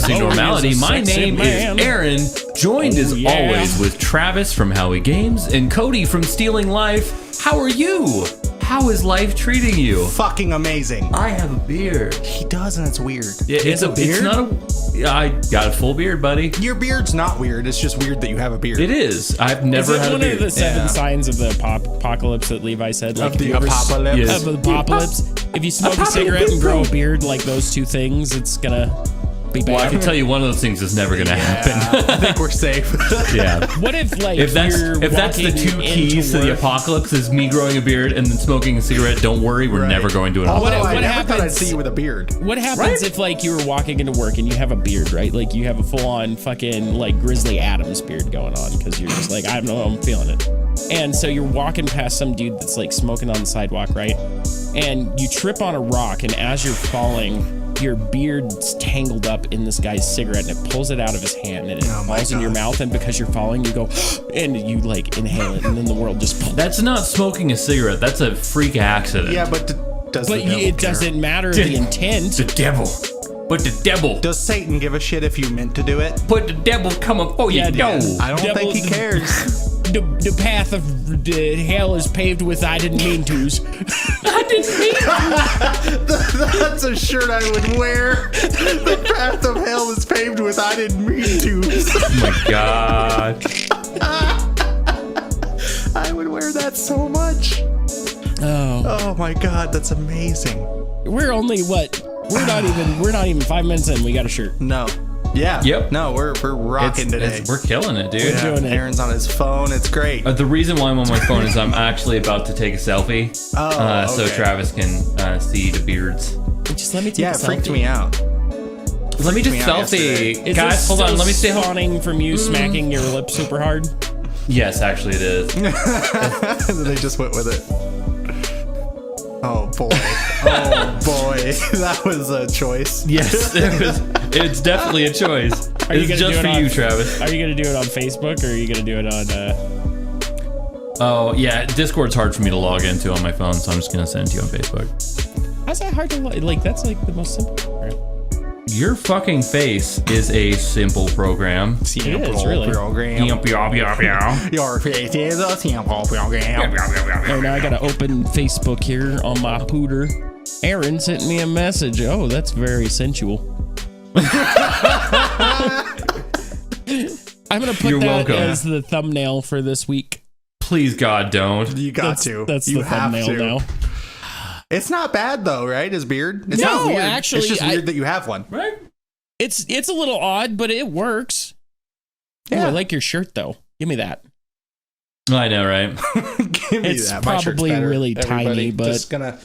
Arresting Normality. My name is Aaron, joined as always with Travis from Howie Games and Cody from Stealing Life. How are you? How is life treating you? Fucking amazing. I have a beard. He does, and it's weird. It's a beard? It's not a... I got a full beard, buddy. Your beard's not weird. It's just weird that you have a beard. It is. I've never had a beard. Is it one of the 7 signs of the apocalypse that Levi said? Like, of the apocalypse? Yes. Of the apocalypse. If you smoke a cigarette and grow a beard like those two things, it's gonna be bad. Well, I can tell you one of those things is never gonna happen. I think we're safe. Yeah. What if, like, if that's the 2 keys to the apocalypse is me growing a beard and then smoking a cigarette, don't worry, we're never going to an apocalypse. I never thought I'd see you with a beard. What happens if, like, you were walking into work and you have a beard, right? Like, you have a full-on fucking, like, Grizzly Adams beard going on because you're just like, I don't know, I'm feeling it. And so you're walking past some dude that's, like, smoking on the sidewalk, right? And you trip on a rock, and as you're falling, your beard's tangled up in this guy's cigarette, and it pulls it out of his hand, and it falls in your mouth, and because you're falling, you go, and you, like, inhale it, and then the world just... That's not smoking a cigarette. That's a freak accident. Yeah, but it doesn't matter the intent. The devil. But the devil. Does Satan give a shit if you meant to do it? But the devil coming for you. No. I don't think he cares. The path of hell is paved with I didn't mean to's. I didn't mean to. That's a shirt I would wear. The path of hell is paved with I didn't mean to's. Oh my god. I would wear that so much. Oh my god, that's amazing. We're only We're not even 5 minutes in. We got a shirt. No. Yeah. Yep. No, we're rocking today. We're killing it, dude. We're doing it. Aaron's on his phone. It's great. The reason why I'm on my phone is I'm actually about to take a selfie. So Travis can see the beards. Just let me take a selfie. Yeah, it freaked me out. Let me just selfie. Guys, hold on. Let me stay spawning from you smacking your lips super hard. Yes, actually it is. They just went with it. Oh boy. Oh boy. That was a choice. Yes, it's definitely a choice. It's just for you, Travis. Are you going to do it on Facebook or are you going to do it on... Oh, yeah. Discord's hard for me to log into on my phone, so I'm just going to send it to you on Facebook. How's that hard to log? Like, that's like the most simple program. Your fucking face is a simple program. It is, really. Your face is a simple program. Oh, now I gotta open Facebook here on my pooter. Aaron sent me a message. Oh, that's very sensual. I'm gonna put that as the thumbnail for this week. Please, God, don't. You got to. That's the thumbnail now. It's not bad though, right? His beard. It's no, not weird. Actually, it's just weird that you have one, right? It's a little odd, but it works. Yeah, I like your shirt though. Give me that. I know, right? Give me it's that. probably really tiny, but just gonna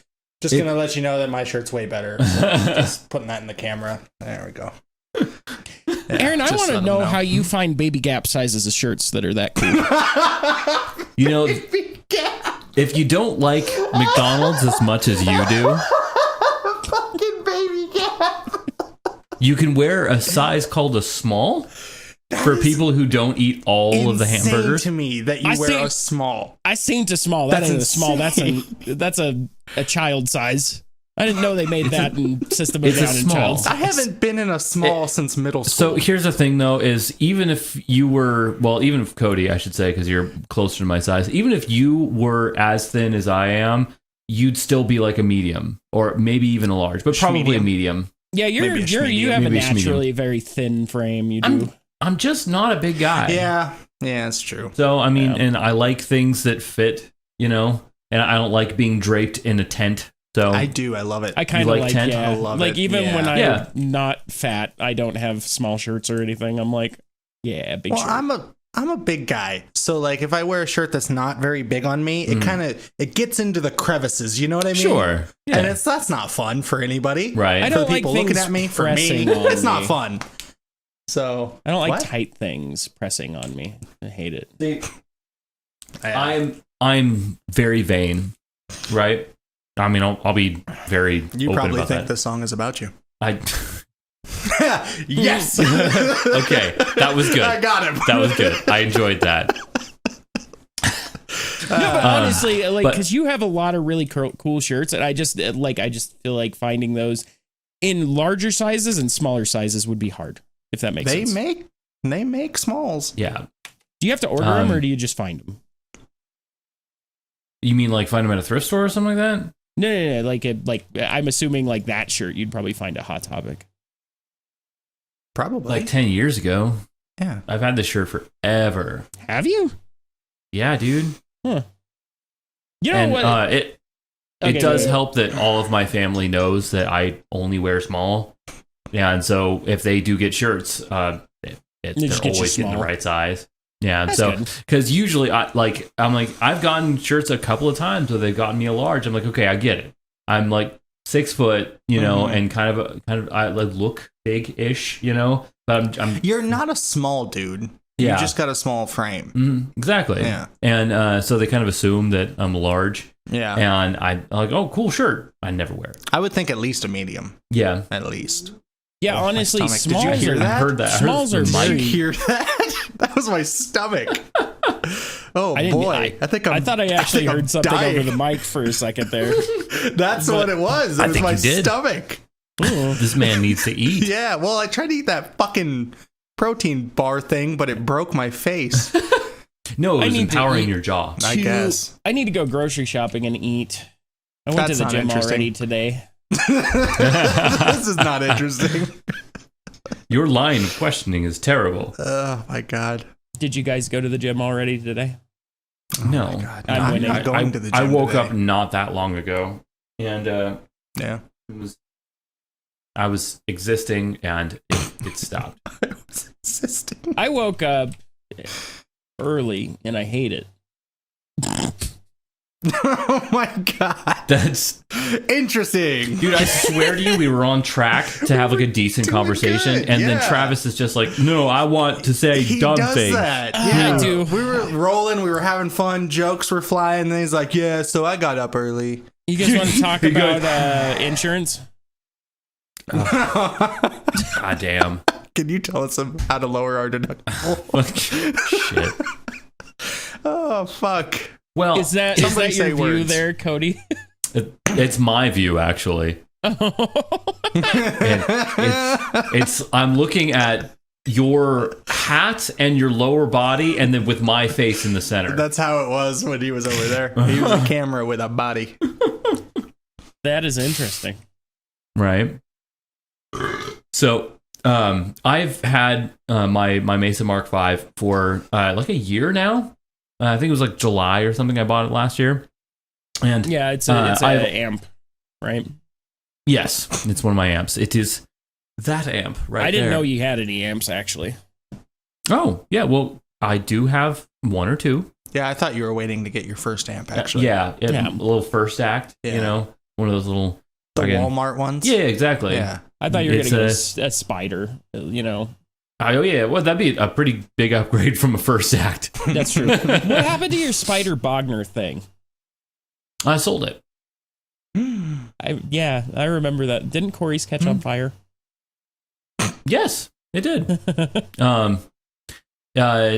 let you know that my shirt's way better. So just putting that in the camera. There we go. Yeah, Aaron, I want to know how you find baby gap sizes of shirts that are that cool. You know, if you don't like McDonald's as much as you do, fucking baby gap. You can wear a size called a small for people who don't eat all of the hamburgers. To me, that you wear a small. I seen to small. That ain't a small. That's a child size. I didn't know they made that in System of Down in child size. I haven't been in a small since middle school. So here's the thing, though, is even if you were, well, even if Cody, I should say, because you're closer to my size, even if you were as thin as I am, you'd still be like a medium or maybe even a large, but probably a medium. Yeah, you have a naturally very thin frame. You do. I'm just not a big guy. Yeah, that's true. So, I mean, and I like things that fit, you know, and I don't like being draped in a tent. So I do. I love it. I kind of like tent. I love like it. Even when I'm not fat, I don't have small shirts or anything. I'm like, big shirt. I'm a big guy, so like if I wear a shirt that's not very big on me, it gets into the crevices. You know what I mean? Sure. Yeah. And that's not fun for anybody. Right. I don't for people like looking at me. For me, it's not fun. So I don't like tight things pressing on me. I hate it. I'm very vain, right? I mean, I'll be very. You open probably about think that. this song is about you. Okay, Yes. that was good. I got him. That was good. I enjoyed that. No, but honestly, because you have a lot of really cool shirts, and I just feel like finding those in larger sizes and smaller sizes would be hard. if that makes sense. They make smalls. Yeah. Do you have to order them or do you just find them? You mean like find them at a thrift store or something like that? No. Like I'm assuming like that shirt you'd probably find at Hot Topic. Probably. Like 10 years ago. Yeah. I've had this shirt forever. Have you? Yeah, dude. Huh. You know And what? it does help that all of my family knows that I only wear small. Yeah, and so if they do get shirts, they're always getting the right size. Yeah, and so because usually I'm like I've gotten shirts a couple of times where they've gotten me a large. I'm like, okay, I get it. I'm like 6 foot, you know, and kind of I like look big-ish, you know. But I'm You're not a small dude. Yeah. You just got a small frame. Exactly. Yeah. And so they kind of assume that I'm large. Yeah. And I'm like, oh, cool shirt. I never wear it. I would think at least a medium. Yeah. At least. Yeah, honestly, stomach. Did you hear that? I heard that. Smalls are Did very. you hear that? That was my stomach. Oh boy! I thought I actually heard something dying. over the mic for a second there. That's what it was. It was my stomach. This man needs to eat. Yeah. Well, I tried to eat that fucking protein bar thing, but it broke my face. No, it was empowering your jaw. I guess. I need to go grocery shopping and eat. I went to the gym already today. This is not interesting. Your line of questioning is terrible. Oh my god. Did you guys go to the gym already today? No. Oh my god. I'm winning. not going to the gym I woke today. up not that long ago, and Yeah. I was existing, and it stopped. I was existing. I woke up early and I hate it. Oh my god. That's interesting. Dude, I swear to you, we were on track to have like a decent conversation, good, and then yeah. Travis is just like, no, I want to say He dumb does things. that. Yeah, I do. We were rolling, we were having fun, jokes were flying, and then he's like, yeah, so I got up early. You guys want to talk about insurance? God damn. Can you tell us how to lower our deductible? Shit. Oh, fuck. Well, Is that Somebody your say view words. there, Cody? it's my view, actually. And I'm looking at your hat and your lower body, and then with my face in the center. That's how it was when he was over there. He was a camera with a body. That is interesting. Right. So, I've had my Mesa Mark V for like a year now. I think it was like July or something. I bought it last year. And Yeah, it's an amp, right? yes, it's one of my amps. It is that amp right there. I didn't know you had any amps, actually. Oh, yeah. Well, I do have one or two. Yeah, I thought you were waiting to get your first amp, actually. Yeah. A little first act, Yeah. you know, one of those little... The fucking- Walmart ones? Yeah, exactly. Yeah. I thought you were It's going to go a Spider, you know. Oh, yeah. Well, that'd be a pretty big upgrade from a first act. That's true. What happened to your Spider Bogner thing? I sold it. I remember that. Didn't Corey's catch on fire? Yes, it did.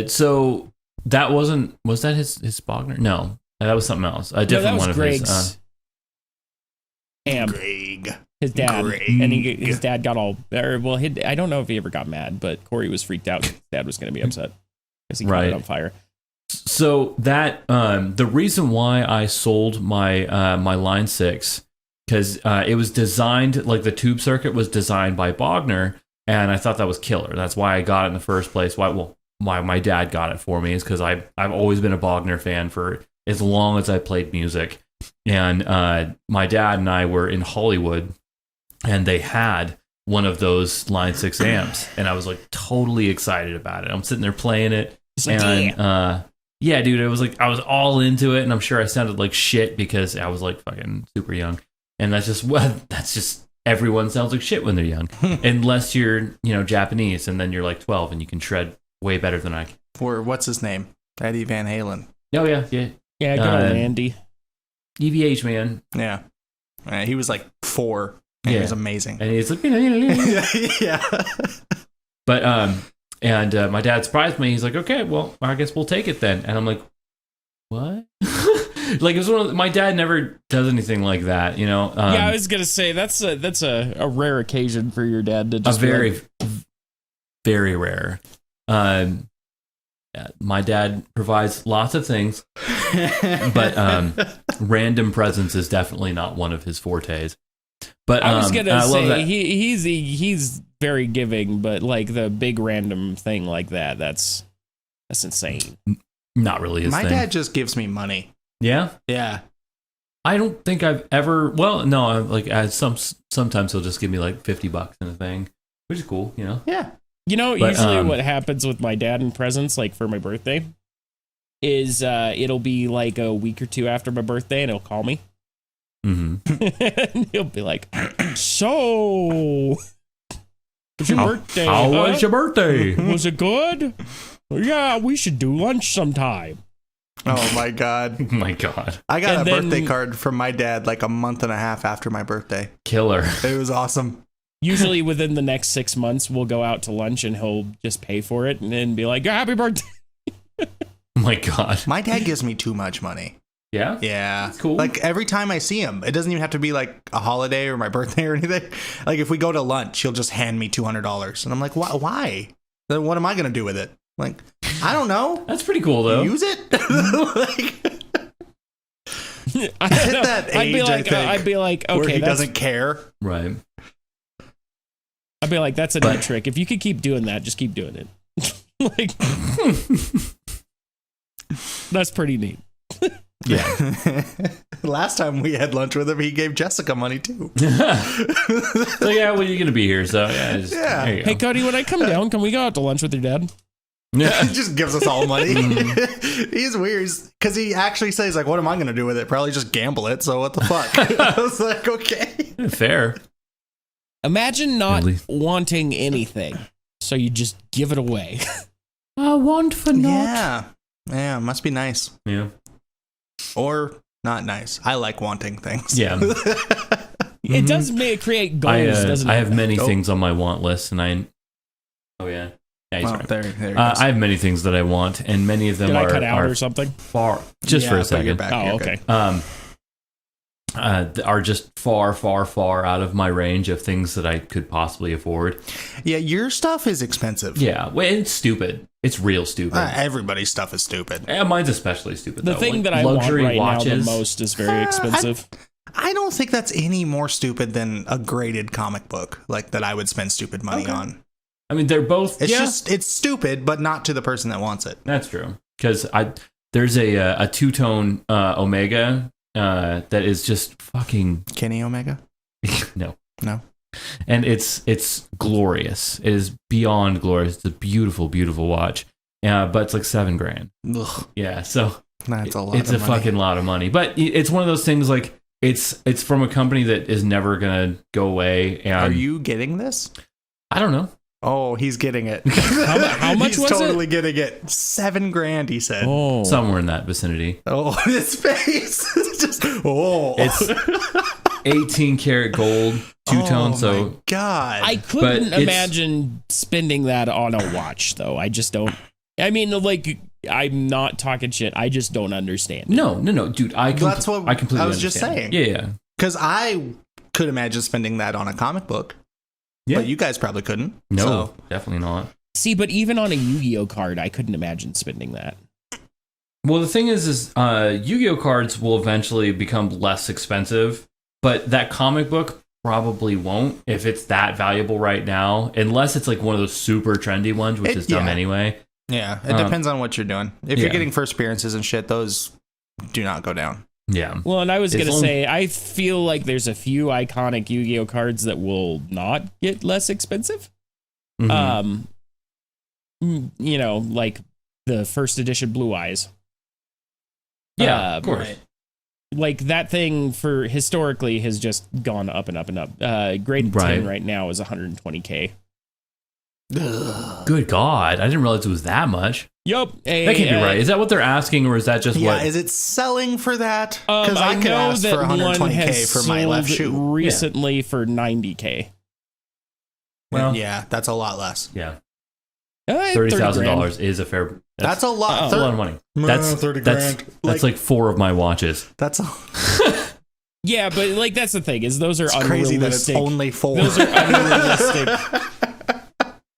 So that was that his Bogner? No, that was something else. A different that was one of Greg's his. amp. Greg. His dad. Greg. And his dad got all... I don't know if he ever got mad, but Corey was freaked out. His dad was going to be upset because he caught it on fire. So that the reason why I sold my my Line 6, because it was designed, like the tube circuit was designed by Bogner, and I thought that was killer. That's why I got it in the first place. Why my dad got it for me is because I've always been a Bogner fan for as long as I played music. And my dad and I were in Hollywood, and they had one of those Line 6 amps, and I was like totally excited about it. I'm sitting there playing it, and yeah, dude, it was like I was all into it, and I'm sure I sounded like shit because I was like fucking super young, and that's just everyone sounds like shit when they're young, unless you're Japanese, and then you're like 12 and you can shred way better than I can. Or what's his name? Eddie Van Halen. Oh yeah, Yeah, good old Andy. EVH man. Yeah. He was like 4. And he was amazing. And he's like, yeah. But and my dad surprised me. He's like, okay, well, I guess we'll take it then. And I'm like, what? Like, it was my dad never does anything like that, you know. I was gonna say that's a rare occasion for your dad to just very very rare. My dad provides lots of things, but random presents is definitely not one of his fortes. But I was gonna say that. he's very giving, but like the big random thing like that's insane. Not really his My thing. dad just gives me money. Yeah. Yeah. I don't think I've ever. Well, no. Like sometimes he'll just give me like $50 in a thing, which is cool. You know. Yeah. You know, But, usually what happens with my dad in presents, like for my birthday, is it'll be like a week or two after my birthday, and he'll call me. Mm-hmm. And he'll be like, "So, was your birthday? How was your birthday? Was it good? Yeah, we should do lunch sometime." Oh my God. Oh my God. I got And a then- birthday card from my dad like a month and a half after my birthday. Killer. It was awesome. Usually within the next 6 months, we'll go out to lunch and he'll just pay for it and then be like, "Happy birthday." Oh my God. My dad gives me too much money. Yeah. Yeah. That's cool. Like every time I see him, it doesn't even have to be like a holiday or my birthday or anything. Like if we go to lunch, he'll just hand me $200. And I'm like, why? Then what am I going to do with it? Like, I don't know. That's pretty cool though. Use it? Like, I hit know. that I'd be age, I like, think, okay, where he that's, doesn't care. Right. I'd be like, that's a neat trick. If you could keep doing that, just keep doing it. Like, that's pretty neat. Yeah. Last time we had lunch with him, he gave Jessica money too. So yeah, well, you're gonna be here, so yeah. Yeah. There you Hey, go. Cody, when I come down, can we go out to lunch with your dad? Yeah. He just gives us all money. He's weird because he actually says like, "What am I going to do with it? Probably just gamble it." So what the fuck? I was like, okay. Fair. Imagine not Really? wanting anything, so you just give it away. I want for Yeah, must be nice Yeah. or not nice. I like wanting things. Yeah. It does create goals, doesn't it? I have many Oh. things on my want list, and I. Oh yeah. Yeah, he's Oh, right. there he goes. I have many things that I want, and many of them Did are, I cut out are or something? far. Just for Yeah, a but you're second. back. Oh, You're okay. good. Are just far, far, far out of my range of things that I could possibly afford. Yeah, your stuff is expensive. Yeah, well, it's stupid. It's real stupid. Everybody's stuff is stupid. Yeah, mine's especially stupid. The though. thing Like, that I want luxury right now watches. the most is very expensive. I don't think that's any more stupid than a graded comic book, like that I would spend stupid money Okay. on. I mean, they're both. It's yeah, just it's stupid, but not to the person that wants it. that's true. Because there's a two-tone Omega that is just fucking Kenny Omega? no. No. And it's glorious. It is beyond glorious. It's a beautiful, beautiful watch. But it's like $7,000. Ugh, Yeah, so that's a lot. it's of a money. fucking lot of money. But it's one of those things like it's from a company that is never gonna go away. And Are you getting this? I don't know. Oh, he's getting it. How much he's was totally getting it. $7,000, he said. Oh, Somewhere in that vicinity. Oh, his face. Just It's 18 karat gold, two-tone. Oh So my God. I couldn't it's- imagine spending that on a watch, though. I just don't. I mean, like, I'm not talking shit. I just don't understand. no, dude. That's what I completely I was just understand. saying. Yeah. Because I could imagine spending that on a comic book. Yeah. But you guys probably couldn't. No, So, definitely not. See, but even on a Yu-Gi-Oh card, I couldn't imagine spending that. Well, the thing is Yu-Gi-Oh cards will eventually become less expensive, but that comic book probably won't if it's that valuable right now, unless it's like one of those super trendy ones, which is dumb yeah. anyway. yeah, it depends on what you're doing. If yeah. you're getting first appearances and shit, those do not go down. Yeah. Well, and I was It's going to only- say, I feel like there's a few iconic Yu-Gi-Oh cards that will not get less expensive. Mhm. You know, like the first edition Blue Eyes. Yeah, of course. right. Like that thing for historically has just gone up and up and up. Grade 10 Right. right now is 120K. Good God. I didn't realize it was that much. Yup. That can't be right. Is that what they're asking, or is that just Yeah, what? is it selling for that? Because I could know ask that for one 120K has for my left sold shoe. recently for 90K. Well, Yeah, that's a lot less. yeah. $30,000. $30,000 is a fair. That's a lot. That's a lot of money. That's 30 that's grand. that's like 4 of my watches. That's a, Yeah, but like that's the thing is those are it's crazy that it's unrealistic. only 4. Those are unrealistic.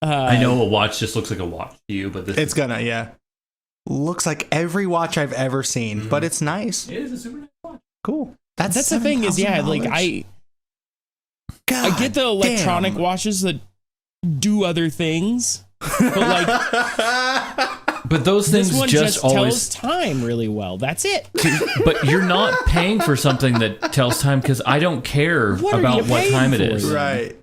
I know a watch just looks like a watch to you, but it's gonna, looks like every watch I've ever seen, but it's nice. It is a super nice watch. Cool. That's the thing is, like I get the electronic watches that do other things, but like. But those things this one just always tells time really well. That's it. But you're not paying for something that tells time because I don't care about what time it is. Right.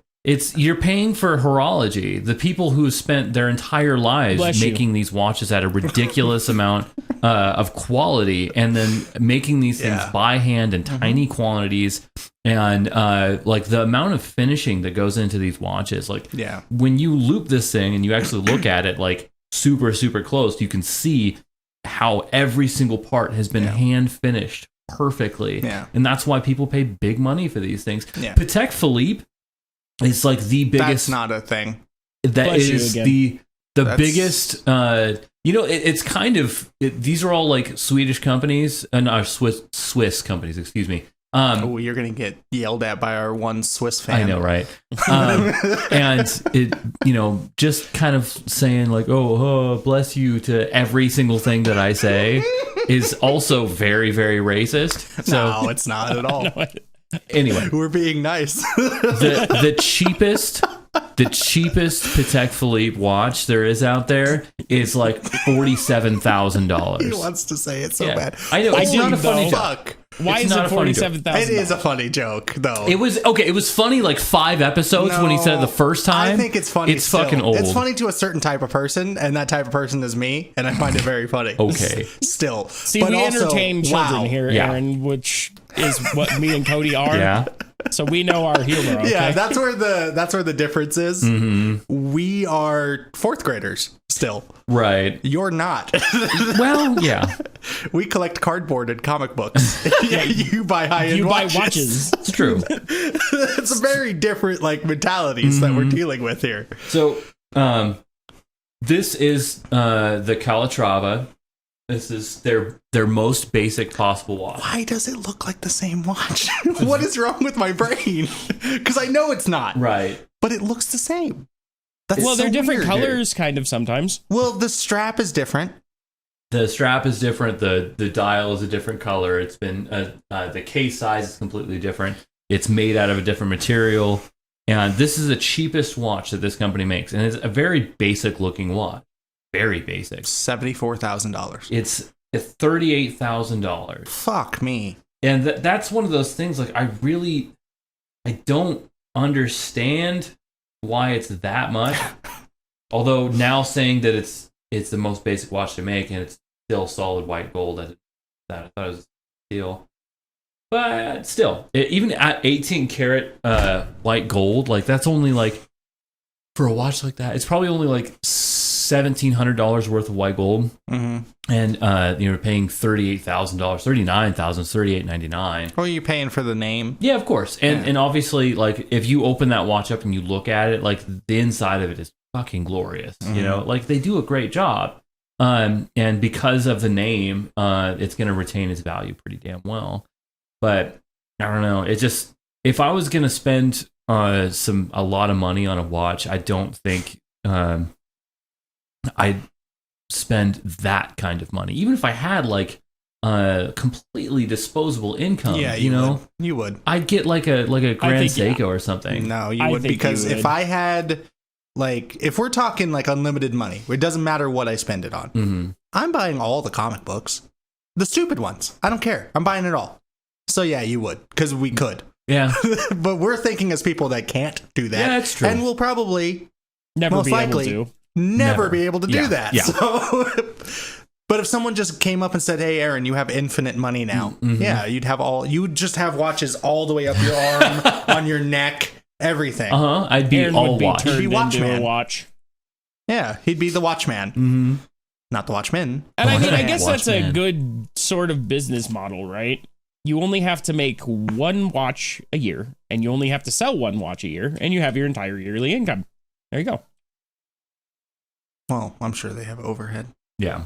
You're paying for horology. The people who spent their entire lives making these watches at a ridiculous amount of quality, and then making these things by hand in tiny quantities, and like the amount of finishing that goes into these watches. Like when you loop this thing and you actually look at it, like super close, you can see how every single part has been hand finished perfectly. And that's why people pay big money for these things. Patek Philippe is like the biggest. That's not a thing. That is the biggest. It's kind of these are all like Swedish companies and Swiss companies. Excuse me. You're gonna get yelled at by our one Swiss fan. I know, right? And it, just kind of saying like, "Oh, bless you" to every single thing that I say is also very, very racist. So no, it's not at all. Anyway, we're being nice. the cheapest Patek Philippe watch there is out there is like $47,000. He wants to say it so bad. I know. It's not a funny joke. Why is it $47,000? It is a funny joke, though. It was okay. It was funny like 5 episodes when he said it the first time. I think it's funny. It's fucking old. It's funny to a certain type of person, and that type of person is me, and I find it very funny. Okay. Still, see, but we also, entertain children here, Aaron, which is what me and Cody are. Yeah. So we know our humor. Okay? Yeah, that's where the difference is. Mm-hmm. We are 4th graders still. Right. You're not. Well, yeah. We collect cardboard and comic books. You buy high-end watches. You buy watches. It's true. It's a very different like mentalities that we're dealing with here. So, this is the Calatrava. This is their most basic possible watch. Why does it look like the same watch? What is wrong with my brain? Because I know it's not. Right. But it looks the same. That's well, they're different weird, colors, kind of sometimes. Well, the strap is different. The strap is different. The dial is a different color. It's been the case size is completely different. It's made out of a different material. And this is the cheapest watch that this company makes, and it's a very basic looking watch. Very basic. $74,000. It's $38,000. Fuck me. And that's one of those things. Like I don't understand why it's that much. Although now saying that it's the most basic watch to make and it's still solid white gold. I thought it was a deal. But still, even at 18 karat white gold, like that's only like for a watch like that, it's probably only like $1,700 worth of white gold, and you're paying $38,000, $39,000, $38.99. What are you paying for the name? Yeah, of course, and obviously, like if you open that watch up and you look at it, like the inside of it is fucking glorious. You know, like they do a great job, and because of the name, it's going to retain its value pretty damn well. But I don't know. It just if I was going to spend a lot of money on a watch, I don't think I'd spend that kind of money. Even if I had like completely disposable income, you would. I'd get like a Grand Seiko or something. No, you would, because if I had if we're talking like unlimited money, it doesn't matter what I spend it on. I'm buying all the comic books, the stupid ones. I don't care. I'm buying it all. So yeah, you would, because we could. Yeah. But we're thinking as people that can't do that. Yeah, that's true. And we'll probably never be able to do that. Yeah. So, but if someone just came up and said, "Hey, Aaron, you have infinite money now," you would just have watches all the way up your arm, on your neck, everything. I'd be Aaron all would be watch. turned He'd be Watchman. into a watch. Yeah, he'd be the Watchman. Not the Watchman. And I mean, I guess that's a good sort of business model, right? You only have to make one watch a year, and you only have to sell one watch a year, and you have your entire yearly income. There you go. Well, I'm sure they have overhead. Yeah.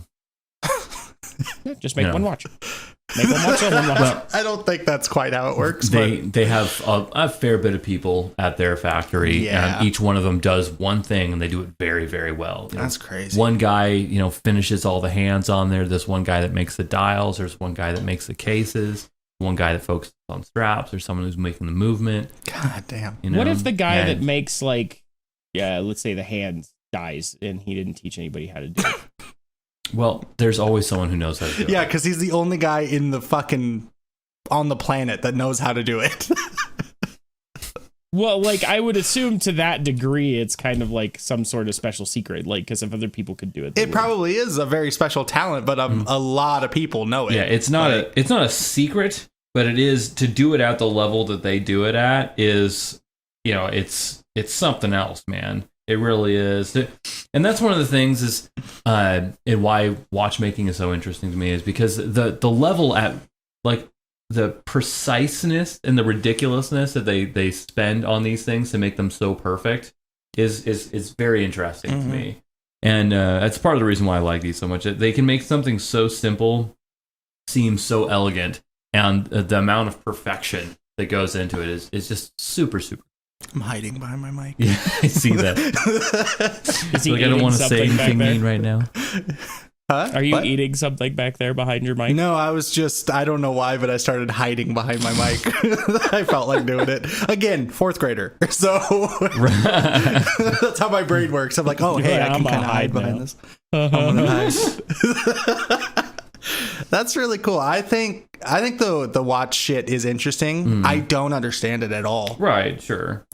Just make one watch. Make one watch, sell one watch. Well, I don't think that's quite how it works. they have a fair bit of people at their factory, and each one of them does one thing, and they do it very, very well. That's crazy. One guy, finishes all the hands on there. There's one guy that makes the dials. There's one guy that makes the cases. One guy that focuses on straps. There's someone who's making the movement. God damn. What if the guy that makes let's say the hands dies and he didn't teach anybody how to do it? Well, there's always someone who knows how to do it. Yeah, because he's the only guy in the fucking on the planet that knows how to do it. Well, I would assume to that degree, it's kind of like some sort of special secret, because if other people could do it, it probably is a very special talent, but a lot of people know it. Yeah, it's not a secret, but it is to do it at the level that they do it at is, it's something else, man. It really is. And that's one of the things is, and why watchmaking is so interesting to me is because the level at the preciseness and the ridiculousness that they spend on these things to make them so perfect is very interesting to me. And that's part of the reason why I like these so much. They can make something so simple seem so elegant, and the amount of perfection that goes into it is just super, super. I'm hiding behind my mic. Yeah, I see that. Is he I don't want to say anything mean right now. Huh? Are you eating something back there behind your mic? No, I was just, I don't know why, but I started hiding behind my mic. I felt like doing it. Again, 4th grader. So that's how my brain works. I'm like, oh, hey, I can kind of hide behind this. I'm gonna hide. That's really cool. I think the watch shit is interesting. I don't understand it at all. Right, sure.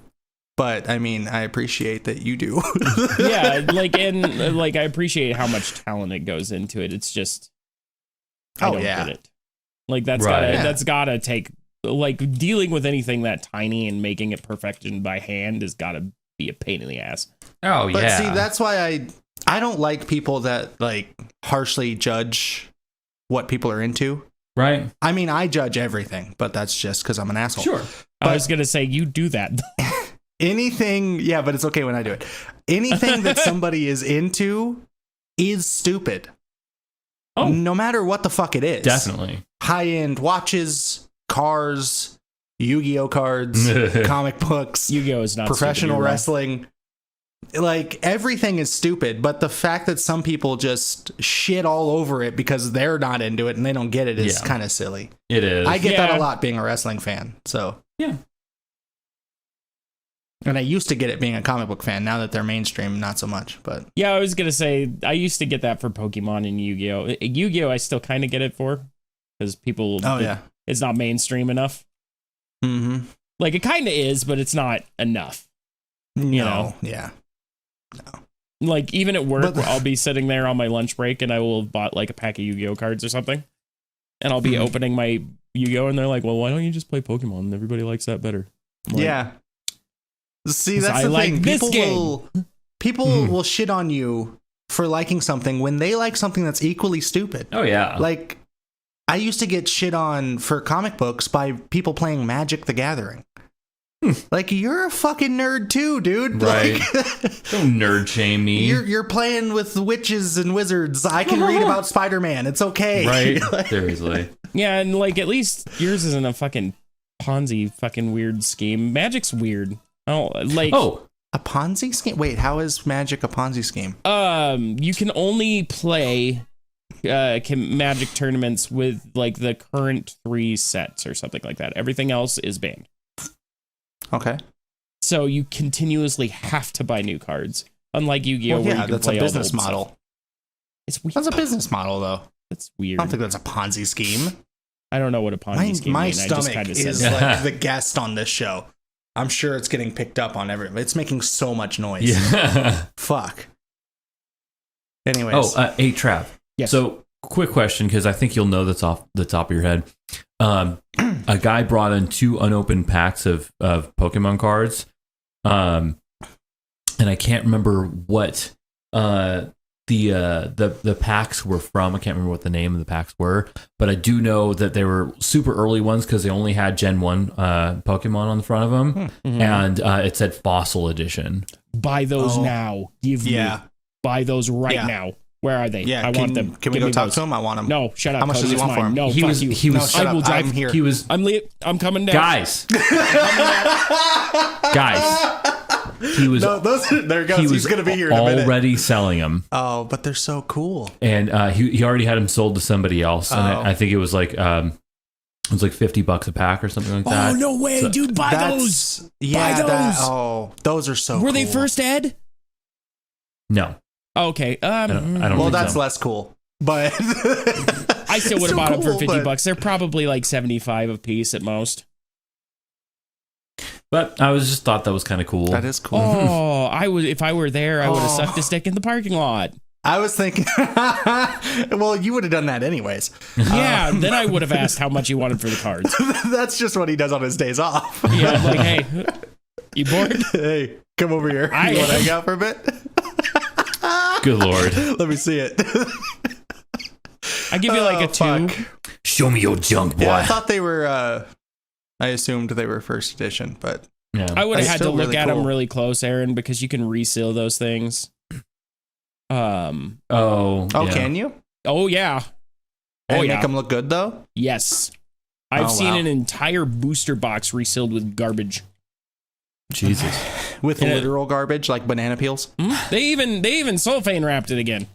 But I mean, I appreciate that you do. Yeah, I appreciate how much talent it goes into it. It's just I don't get it. That's gotta take dealing with anything that tiny and making it perfection by hand has gotta be a pain in the ass. Oh, but see, that's why I don't like people that harshly judge what people are into. Right. I mean, I judge everything, but that's just because I'm an asshole. Sure. I was gonna say you do that. Anything, yeah, but it's okay when I do it. Anything that somebody is into is stupid. Oh. No matter what the fuck it is. Definitely. High-end watches, cars, Yu-Gi-Oh cards, comic books, Yu-Gi-Oh is not professional wrestling. Everything is stupid, but the fact that some people just shit all over it because they're not into it and they don't get it is kind of silly. It is. I get that a lot being a wrestling fan. So yeah. And I used to get it being a comic book fan. Now that they're mainstream, not so much. But yeah, I was gonna say I used to get that for Pokemon and Yu-Gi-Oh. Yu-Gi-Oh, I still kind of get it for because people. Oh yeah, it's not mainstream enough. Mm-hmm. It kind of is, but it's not enough. You know? Yeah. No. Even at work, I'll be sitting there on my lunch break, and I will have bought a pack of Yu-Gi-Oh cards or something, and I'll be opening my Yu-Gi-Oh, and they're like, "Well, why don't you just play Pokemon? Everybody likes that better." Yeah. See, that's the thing. People will shit on you for liking something when they like something that's equally stupid. Oh yeah. I used to get shit on for comic books by people playing Magic the Gathering. You're a fucking nerd too, dude. Right. Don't nerd shame me. You're playing with witches and wizards. I can read about Spider-Man. It's okay. Right. Seriously. Yeah, and at least yours isn't a fucking Ponzi fucking weird scheme. Magic's weird. A Ponzi scheme? Wait, how is Magic a Ponzi scheme? You can only play Magic tournaments with the current 3 sets or something like that. Everything else is banned. Okay. So you continuously have to buy new cards. Unlike Yu-Gi-Oh, where you can that's play a business all the old model. Stuff. It's weird. That's a business model, though. That's weird. I don't think that's a Ponzi scheme. I don't know what a Ponzi scheme My means. stomach is the guest on this show. I'm sure it's getting picked up on everything. It's making so much noise. Yeah. Fuck. Anyways. Hey, Trav. Yes. So, quick question, because I think you'll know that's off the top of your head. A guy brought in 2 unopened packs of Pokemon cards. And I can't remember what the packs were from. I can't remember what the name of the packs were, but I do know that they were super early ones because they only had Gen 1 Pokemon on the front of them, and it said Fossil Edition. Buy those now. Buy those right now. Where are they? Yeah, I want them. Can we Give go me talk those. to him? I want him. No, shut up. How much Cody, does he it's want for mine. him? No, He fuck was- you. he was- No, shut I will up. drive. I'm here. He was I'm coming down. guys. He was No, there goes. he was He's gonna be here in a minute. already selling them, Oh, but they're so cool. and he already had them sold to somebody else, and Oh. I think it was like $50 a pack or something like that. Oh no way, So- dude! Buy those. Yeah, those. those are so. Were they cool. first ed? No, Okay. I don't Well, think that's so. less cool. But I still would have bought them for $50. $50. They're probably like 75 a piece at most. But I was just thought that was kind of cool. That is cool. Oh, if I were there, I would have Oh. sucked a stick in the parking lot. I was thinking, well, you would have done that anyways. Yeah, then I would have asked how much you wanted for the cards. That's just what he does on his days off. Yeah, I'm like, hey, you bored? Hey, come over here. I You want to am. hang out for a bit? Good lord. Let me see it. I give you like a 2. Fuck. Show me your junk, boy. Yeah, I thought they were. I assumed they were first edition, but Yeah. I would have That's had to still look really at them cool. really close, Aaron, because you can reseal those things. Oh, oh, yeah. can you? Oh yeah. And Oh make yeah. them look good though. Yes. I've Oh, seen wow. an entire booster box resealed with garbage. Jesus. With Yeah. literal garbage like banana peels. They even sulfane wrapped it again.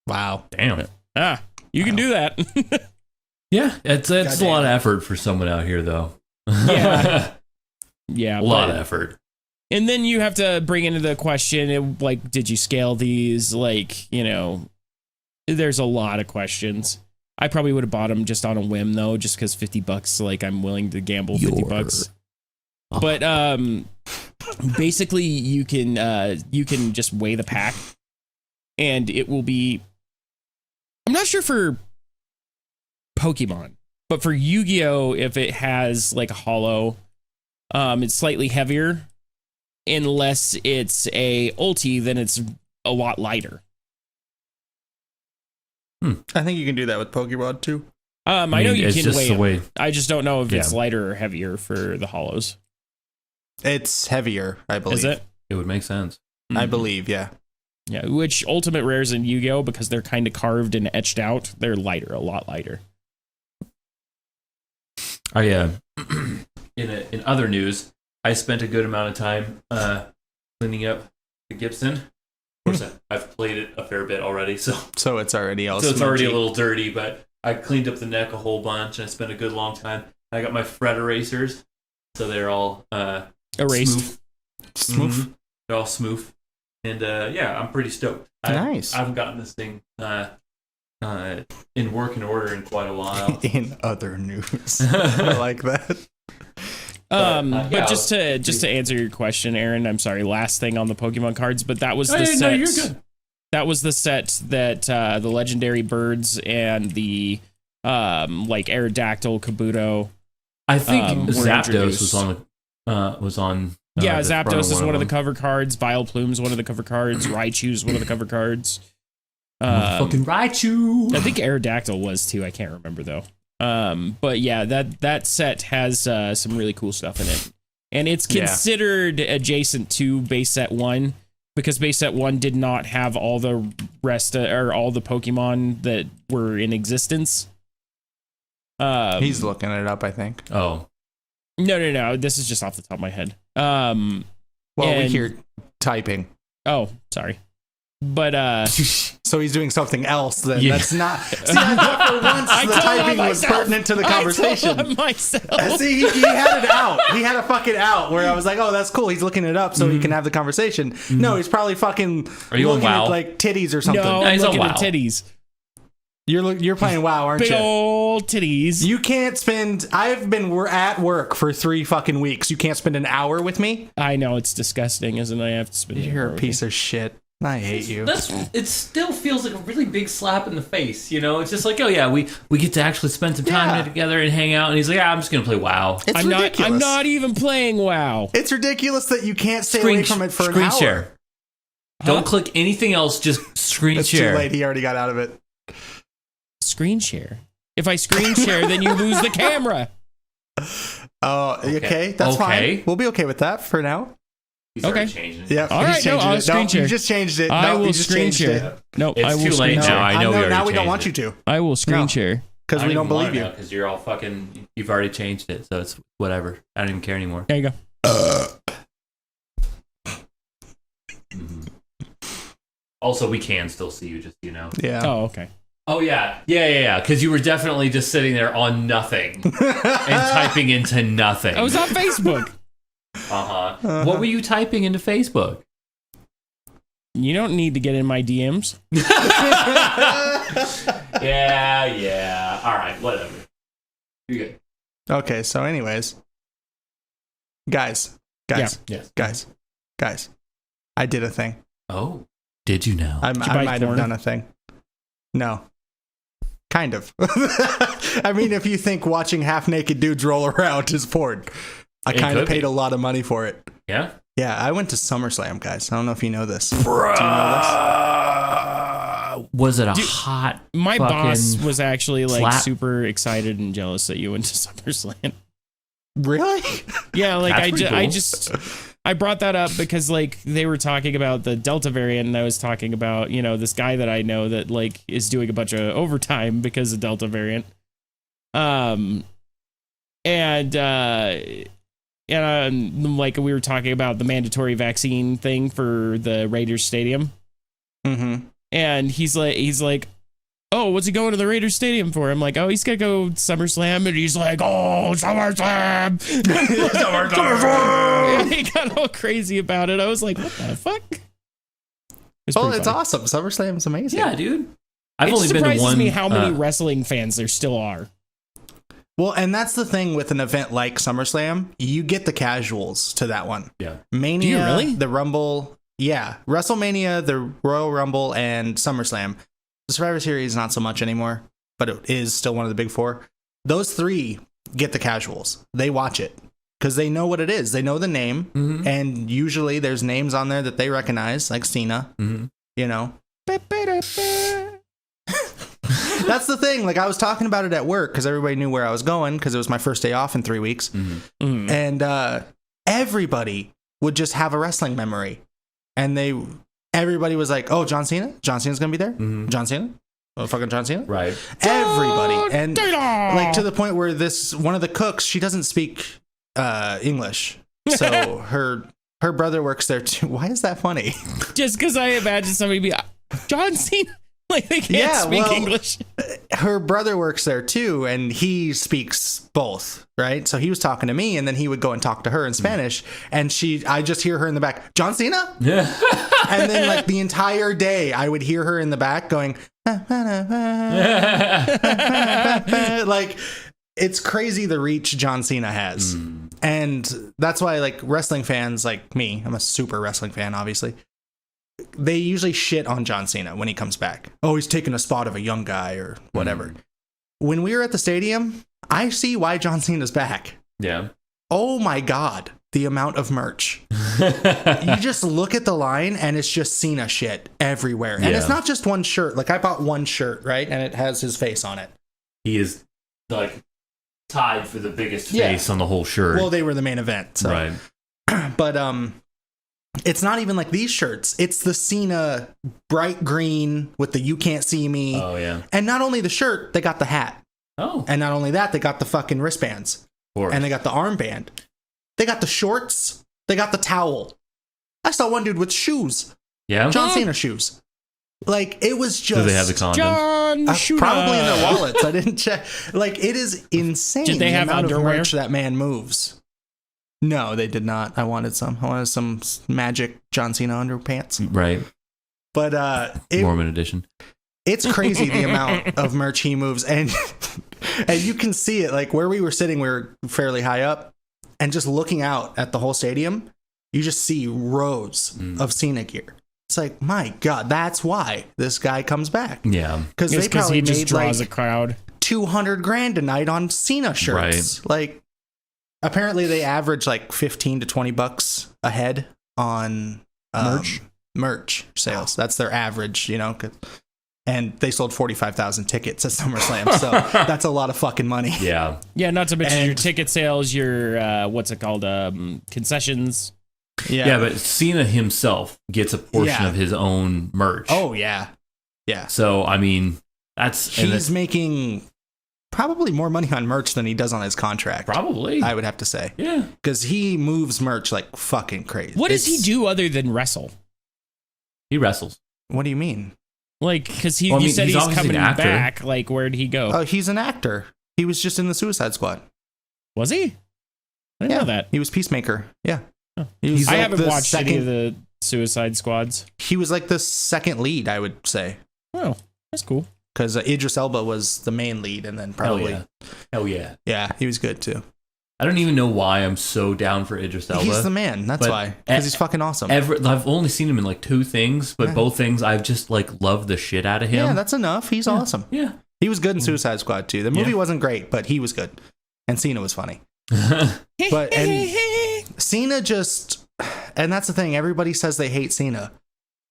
Wow. Damn. You can do that. Yeah, it's a Goddamn. lot of effort for someone out here, though. Yeah. Yeah. A lot but- of effort. And then you have to bring into the question, like, did you scale these? Like, there's a lot of questions. I probably would have bought them just on a whim, though, just because $50, like, I'm willing to gamble $50. But basically, you can just weigh the pack, and it will be. I'm not sure for Pokemon, but for Yu-Gi-Oh, if it has like a holo, it's slightly heavier. Unless it's a ulti, then it's a lot lighter. I think you can do that with Pokemon too. I know you it's can just weigh the 'em. way. I just don't know if it's Yeah. lighter or heavier for the holos. It's heavier, I believe. Is it? It would make sense. I believe, yeah. Yeah, which ultimate rares in Yu-Gi-Oh, because they're kind of carved and etched out, they're lighter, a lot lighter. In other news, I spent a good amount of time cleaning up the Gibson. Of course, I've played it a fair bit already, so So it's already all it's already a smudgy. little dirty. But I cleaned up the neck a whole bunch, and I spent a good long time. I got my fret erasers, so they're all Erased. Smooth. Mhm. They're all smooth, and yeah, I'm pretty stoked. Nice. I haven't gotten this thing in working order in quite a while. In other news. I like that. yeah, But just to answer your question, Aaron, I'm sorry, last thing on the Pokemon cards, but that was the Hey, set. no, you're good. That was the set that the legendary birds and the like Aerodactyl, Kabuto. I think were Zapdos introduced. was on. Yeah, the Zapdos front is one of the them. cover cards. Vileplume's one of the cover cards. Raichu's one of the cover cards. Fucking Raichu. I think Aerodactyl was too. I can't remember though. But yeah, that set has some really cool stuff in it, and it's Yeah. considered adjacent to base set 1 because base set 1 did not have all the rest or all the Pokemon that were in existence. He's looking it up, I think. Oh, No. This is just off the top of my head. Well, we And- hear typing. Oh, sorry. But So he's doing something else then. Yeah. That's not. See, I thought for once I the told typing on was myself. pertinent to the I conversation. told on myself. See, he had it out. He had a fucking out where I was like, "Oh, that's cool." He's looking it up so he can have the conversation. No, he's probably fucking Are you on looking WoW? at like titties or something. No, I'm he's on looking at WoW. titties. You're playing WoW, aren't Big you? old titties. You can't spend. We're at work for 3 fucking weeks. You can't spend an hour with me. I know it's disgusting, isn't it? I have to spend. You're a piece of shit. I hate you. it still feels like a really big slap in the face. You know, it's just like, oh yeah, we get to actually spend some time Yeah. together and hang out. And he's like, I'm just gonna play WoW. It's I'm ridiculous. not even playing WoW. It's ridiculous that you can't stay away from it for an screen hour. share. Don't click anything else. Just screen It's share. too late. He already got out of it. Screen share. If I screen share, then you lose the camera. Oh, okay. That's Okay. fine. We'll be okay with that for now. He's Okay. already changing it. Yep. All right, no, I'll screen share. You just changed it. I No, will you just screen changed share. it. No, It's I will too screen late share. now. I know we already now we don't changed want it. you to I will screen No. share. because we don't believe you. Because you're all fucking. You've already changed it, so it's whatever. I don't even care anymore. There you go. Mhm. Also, we can still see you, just so you know. Yeah. Oh, okay. Oh yeah. Because you were definitely just sitting there on nothing and typing into nothing. I was on Facebook. What were you typing into Facebook? You don't need to get in my DMs. Yeah. All right, whatever. You're good. Okay, so anyways, guys, Yes. I did a thing. Oh, did you now? I Did you buy might have porn? done a thing. No. Kind of. I mean, if you think watching half-naked dudes roll around is porn, I It kind of could be. paid a lot of money for it. Yeah. Yeah, I went to SummerSlam, guys. I don't know if you know this. Do you know Was it a Dude, hot? My boss fucking was actually like slap? super excited and jealous that you went to SummerSlam. this? Really? Yeah, like That's pretty I cool. just I brought that up because like they were talking about the Delta variant, and I was talking about this guy that I know that like is doing a bunch of overtime because of Delta variant. And like we were talking about the mandatory vaccine thing for the Raiders Stadium, Mm-hmm. and he's like, oh, what's he going to the Raiders Stadium for? I'm like, oh, he's gonna go SummerSlam, and he's like, oh, SummerSlam, SummerSlam. And he got all crazy about it. I was like, what the fuck? Well, it's awesome. SummerSlam's amazing. Yeah, dude. I've It only been to surprises one. me how many wrestling fans there still are. Well, and that's the thing with an event like SummerSlam. You get the casuals to that one. Yeah. Mania, Do you really? the Rumble, yeah. WrestleMania, the Royal Rumble, and SummerSlam. The Survivor Series, not so much anymore, but it is still one of the big four. Those three get the casuals. They watch it because they know what it is. They know the name, Mhm. and usually there's names on there that they recognize, like Cena, Mhm. you know. That's the thing. Like, I was talking about it at work because everybody knew where I was going because it was my first day off in 3 weeks. Mhm. And everybody would just have a wrestling memory. And everybody was like, oh, John Cena? John Cena's going to be there? Mhm. John Cena? Oh, fucking John Cena? Right. Everybody. And Dana! like to the point where one of the cooks, she doesn't speak English. So her brother works there too. Why is that funny? Just because I imagine somebody be John Cena, like they can't speak English. Her brother works there too, and he speaks both, right? So he was talking to me, and then he would go and talk to her in Spanish, and I just hear her in the back, John Cena? Yeah. And then like the entire day, I would hear her in the back going, like, it's crazy the reach John Cena has. And that's why like wrestling fans like me, I'm a super wrestling fan, obviously. They usually shit on John Cena when he comes back. Oh, he's taking a spot of a young guy or whatever. When we were at the stadium, I see why John Cena's back. Yeah. Oh my God, the amount of merch. You just look at the line and it's just Cena shit everywhere. And it's not just one shirt. Like I bought one shirt, right? And it has his face on it. He is like tied for the biggest face on the whole shirt. Well, they were the main event. So. Right. But it's not even like these shirts. It's the Cena bright green with the "You Can't See Me." Oh yeah. And not only the shirt, they got the hat. Oh. And not only that, they got the fucking wristbands. Of course. And they got the armband. They got the shorts. They got the towel. I saw one dude with shoes. Yeah. John Cena shoes. Like, it was just... Do they have the condoms? John Cena. probably in their wallets. I didn't check. Like, it is insane. Did they the have amount underwear? of merch that man moves. No, they did not. I wanted some. I wanted some magic John Cena underpants. Right. But Mormon edition. it's crazy the amount of merch he moves, and you can see it. Like where we were sitting, we were fairly high up, and just looking out at the whole stadium, you just see rows of Cena gear. It's like, my God, that's why this guy comes back. Yeah. Because they probably he just made draws like a crowd. $200,000 a night on Cena shirts. Right. Like, apparently they average like $15 to $20 a head on merch sales. That's their average, you know. And they sold 45,000 tickets at SummerSlam, so that's a lot of fucking money. Yeah. Yeah, not to mention your And- ticket sales, your what's it called, concessions. Yeah, but Cena himself gets a portion of his own merch. Oh, yeah. Yeah. So, I mean, he's making probably more money on merch than he does on his contract. Probably. I would have to say. Yeah. Because he moves merch like fucking crazy. What does he do other than wrestle? He wrestles. What do you mean? Like, because you said he's coming back. Like, where'd he go? Oh, he's an actor. He was just in the Suicide Squad. Was he? I didn't know that. He was Peacemaker. Yeah. Oh. I haven't watched any of the Suicide Squads. He was like the second lead, I would say. Oh, that's cool. Because Idris Elba was the main lead, and then probably... Hell yeah. Yeah, he was good, too. I don't even know why I'm so down for Idris Elba. He's the man. That's why. Because he's fucking awesome. I've only seen him in like 2 things, but both things I've just like loved the shit out of him. Yeah, that's enough. He's awesome. Yeah. He was good in Suicide Squad, too. The movie wasn't great, but he was good. And Cena was funny. And Cena just... And that's the thing. Everybody says they hate Cena.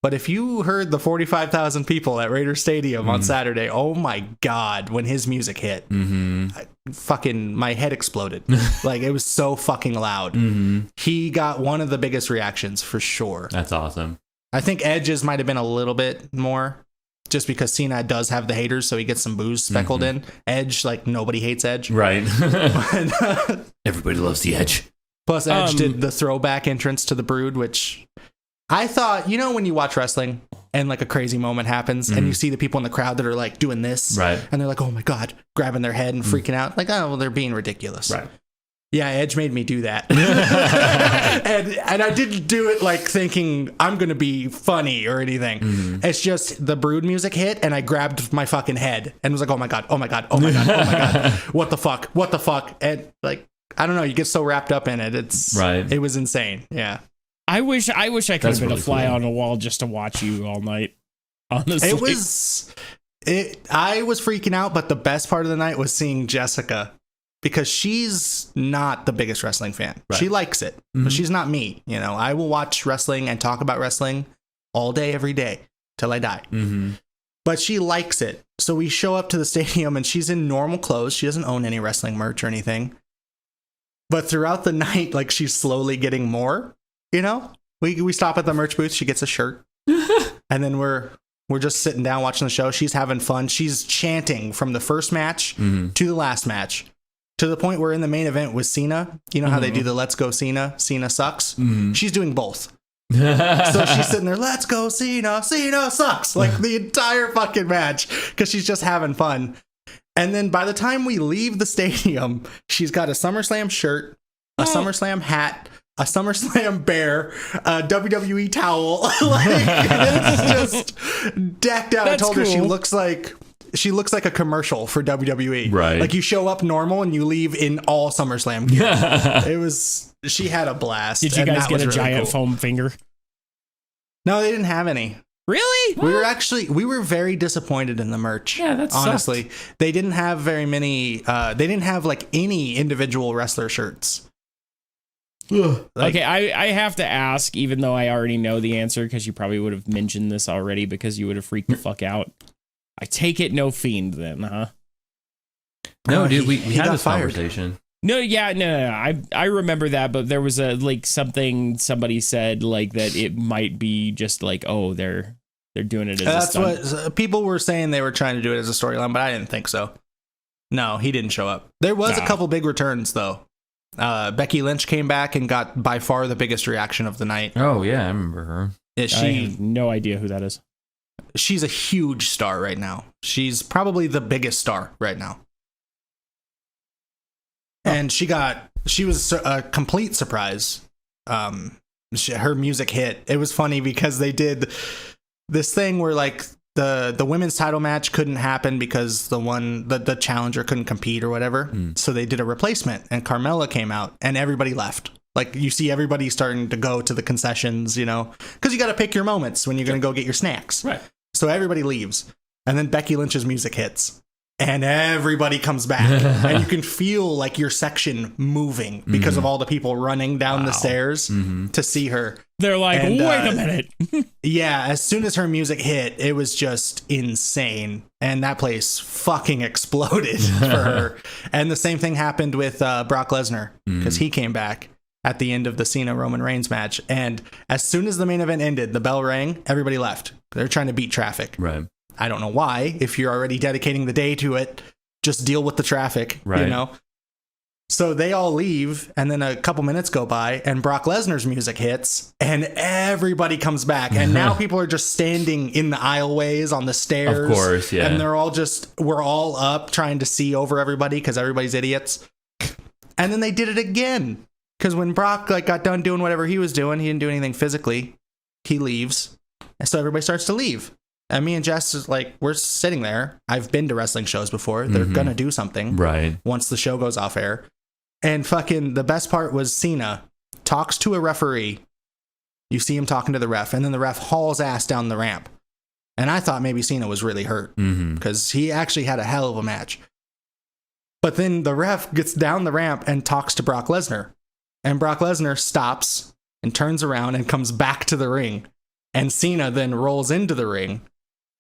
But if you heard the 45,000 people at Raider Stadium on Saturday, oh my God, when his music hit, my head exploded. Like, it was so fucking loud. He got one of the biggest reactions for sure. That's awesome. I think Edge's might have been a little bit more, just because Cena does have the haters, so he gets some booze speckled in. Edge, like, nobody hates Edge. Right. Everybody loves the Edge. Plus, Edge did the throwback entrance to the Brood, which... I thought, you know, when you watch wrestling and like a crazy moment happens and you see the people in the crowd that are like doing this, right? And they're like, oh my God, grabbing their head and freaking out. Like, oh, well, they're being ridiculous. Right. Yeah, Edge made me do that. and I didn't do it like thinking I'm going to be funny or anything. It's just the Brood music hit and I grabbed my fucking head and was like, oh my God, oh my God, oh my God, oh my God. What the fuck? What the fuck? And like, I don't know. You get so wrapped up in it. It was insane. Yeah. I wish I could have been a fly on the wall just to watch you all night. Honestly, I was freaking out, but the best part of the night was seeing Jessica, because she's not the biggest wrestling fan. Right. She likes it, but she's not me. You know, I will watch wrestling and talk about wrestling all day, every day till I die. But she likes it. So we show up to the stadium and she's in normal clothes. She doesn't own any wrestling merch or anything. But throughout the night, like, she's slowly getting more. You know, we stop at the merch booth. She gets a shirt, and then we're just sitting down watching the show. She's having fun. She's chanting from the first match to the last match, to the point where in the main event with Cena, you know how they do the "Let's Go Cena, Cena sucks." She's doing both. So she's sitting there, "Let's go Cena, Cena sucks," like the entire fucking match, because she's just having fun. And then by the time we leave the stadium, she's got a SummerSlam shirt, a SummerSlam hat, a SummerSlam bear, a WWE towel. Like, it's just decked out. That's I told her cool. she looks like a commercial for WWE. Right. Like, you show up normal and you leave in all SummerSlam gear. She had a blast. Did you guys get a really giant cool. foam finger? No, they didn't have any. Really? We were very disappointed in the merch. Yeah, that's honestly. They didn't have very many. They didn't have like any individual wrestler shirts. Like, okay, I have to ask, even though I already know the answer, because you probably would have mentioned this already, because you would have freaked the fuck out. I take it no Fiend then, huh? No, dude, we had this fired. conversation. No. I remember that, but there was a like something somebody said like that it might be just like, oh, they're doing it as a stunt. That's what people were saying. They were trying to do it as a storyline, but I didn't think so. No, he didn't show up. There was a couple big returns though. Becky Lynch came back and got by far the biggest reaction of the night. Oh yeah, I remember her. I have no idea who that is. She's a huge star right now. She's probably the biggest star right now. And she was a complete surprise. Her music hit. It was funny because they did this thing where like the women's title match couldn't happen because the challenger couldn't compete or whatever. So they did a replacement and Carmella came out and everybody left. Like, you see everybody starting to go to the concessions, you know, because you got to pick your moments when you're going to go get your snacks. Right. So everybody leaves. And then Becky Lynch's music hits. And everybody comes back. And you can feel like your section moving because of all the people running down the stairs to see her. They're like, wait a minute. Yeah, as soon as her music hit, it was just insane. And that place fucking exploded for her. And the same thing happened with Brock Lesnar, because he came back. at the end of the Cena Roman Reigns match. And as soon as the main event ended, the bell rang, everybody left. They're trying to beat traffic. Right. I don't know why. If you're already dedicating the day to it, just deal with the traffic, right. you know? So they all leave, and then a couple minutes go by, and Brock Lesnar's music hits, and everybody comes back. And now people are just standing in the aisleways on the stairs. Of course, yeah. And we're all up trying to see over everybody because everybody's idiots. And then they did it again. Because when Brock got done doing whatever he was doing, he didn't do anything physically. He leaves. And so everybody starts to leave. And me and Jess is we're sitting there. I've been to wrestling shows before. They're going to do something. Right. Once the show goes off air. And fucking the best part was Cena talks to a referee. You see him talking to the ref, and then the ref hauls ass down the ramp. And I thought maybe Cena was really hurt because he actually had a hell of a match. But then the ref gets down the ramp and talks to Brock Lesnar. And Brock Lesnar stops and turns around and comes back to the ring. And Cena then rolls into the ring.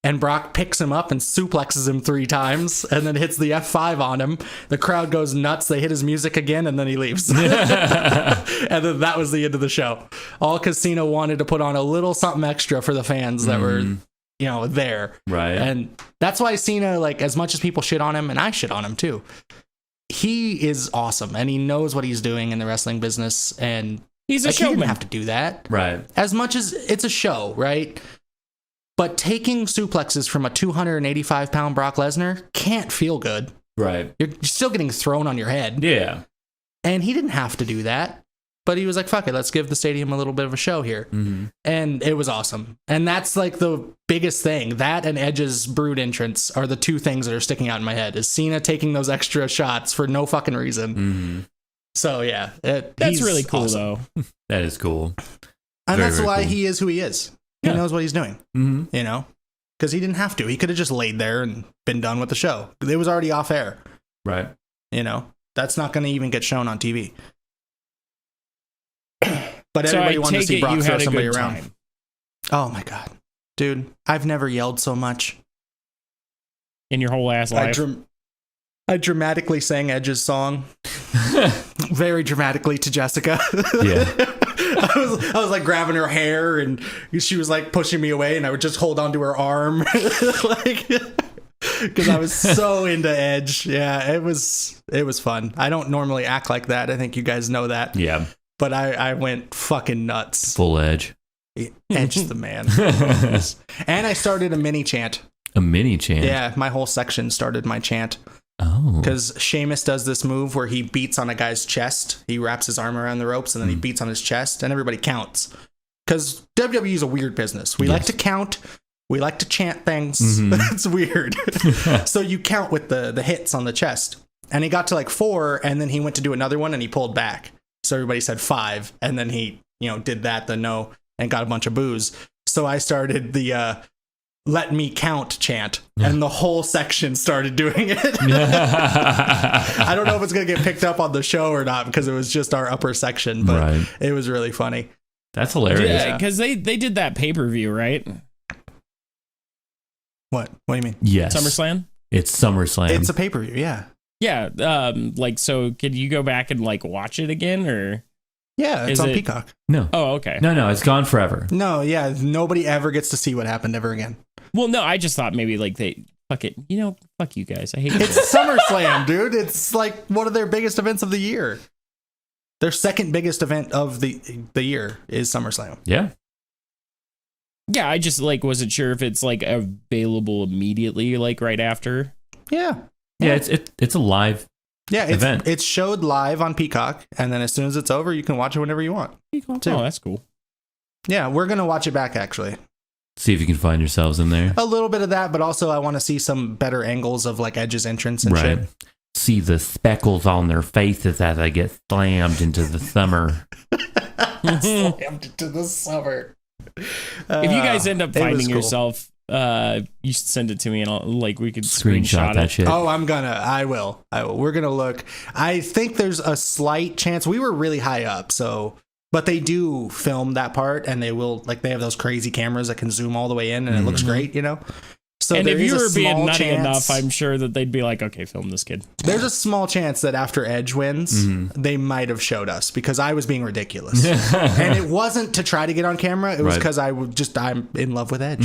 And Brock picks him up and suplexes him 3 times and then hits the F5 on him. The crowd goes nuts. They hit his music again and then he leaves. And then that was the end of the show. All because Cena wanted to put on a little something extra for the fans that were, there. Right. And that's why Cena, as much as people shit on him, and I shit on him too, he is awesome and he knows what he's doing in the wrestling business. And he's a showman. He didn't have to do that. Right. As much as it's a show, right? But taking suplexes from a 285-pound Brock Lesnar can't feel good. Right. You're still getting thrown on your head. Yeah. And he didn't have to do that. But he was like, fuck it, let's give the stadium a little bit of a show here. And it was awesome. And that's the biggest thing. That and Edge's Brood entrance are the 2 things that are sticking out in my head. Is Cena taking those extra shots for no fucking reason. So, yeah. That's really cool, though. That is cool. And that's why he is who he is. He knows what he's doing, because he didn't have to. He could have just laid there and been done with the show. It was already off air. Right. That's not going to even get shown on TV. But everybody wanted to see Brock throw somebody around. Time. Oh my God. Dude, I've never yelled so much. In your whole ass life? I dramatically sang Edge's song. Very dramatically to Jessica. Yeah. I was grabbing her hair and she was pushing me away and I would just hold onto her arm. Because I was so into Edge. Yeah, it was fun. I don't normally act like that. I think you guys know that. Yeah. But I went fucking nuts. Full Edge. Edge the man. And I started a mini chant. A mini chant? Yeah, my whole section started my chant. Oh. Because Sheamus does this move where he beats on a guy's chest. He wraps his arm around the ropes and then he beats on his chest and everybody counts. Because WWE is a weird business. We like to count. We like to chant things. It's weird. So you count with the hits on the chest. And he got to 4 and then he went to do another one and he pulled back. So everybody said 5 and then he, did that, and got a bunch of boos. So I started the let me count chant and the whole section started doing it. I don't know if it's going to get picked up on the show or not because it was just our upper section, but it was really funny. That's hilarious. Yeah, because they did that pay-per-view, right? What do you mean? Yes. SummerSlam? It's SummerSlam. It's a pay-per-view, yeah. Yeah, so could you go back and watch it again, or? Yeah, it's on Peacock. No. Oh, okay. No, it's gone forever. No, yeah, nobody ever gets to see what happened ever again. Well, no, I just thought maybe they fuck it. Fuck you guys. I hate it. It's SummerSlam, dude. It's one of their biggest events of the year. Their second biggest event of the year is SummerSlam. Yeah. Yeah, I just wasn't sure if it's available immediately, right after. Yeah. Yeah, it's a live event. It's showed live on Peacock, and then as soon as it's over, you can watch it whenever you want. Oh, that's cool. Yeah, we're gonna watch it back actually. See if you can find yourselves in there. A little bit of that, but also I want to see some better angles of Edge's entrance and shit. See the speckles on their faces as they get slammed into the summer. Slammed into the summer. If you guys end up finding yourself, you should send it to me and we could screenshot that shit. Oh, I will. We're gonna look. I think there's a slight chance. We were really high up, but they do film that part and they will they have those crazy cameras that can zoom all the way in and it looks great, So So and there if is you a were being small nutty chance, enough, I'm sure that they'd be like, okay, film this kid. there's a small chance that after Edge wins, they might have showed us because I was being ridiculous. And it wasn't to try to get on camera. It was because I'm in love with Edge.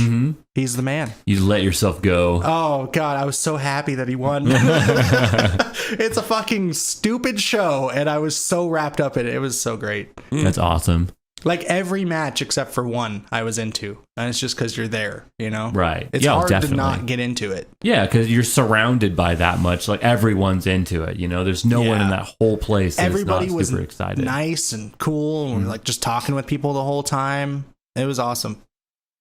He's the man. You let yourself go. Oh, God. I was so happy that he won. It's a fucking stupid show. And I was so wrapped up in it. It was so great. That's awesome. Like every match except for one I was into. And it's just because you're there, you know? Right. It's hard to not get into it. Yeah, because you're surrounded by that much. Like everyone's into it. You know, there's no one in that whole place that's Everybody not was super excited. Nice and cool. And like just talking with people the whole time. It was awesome.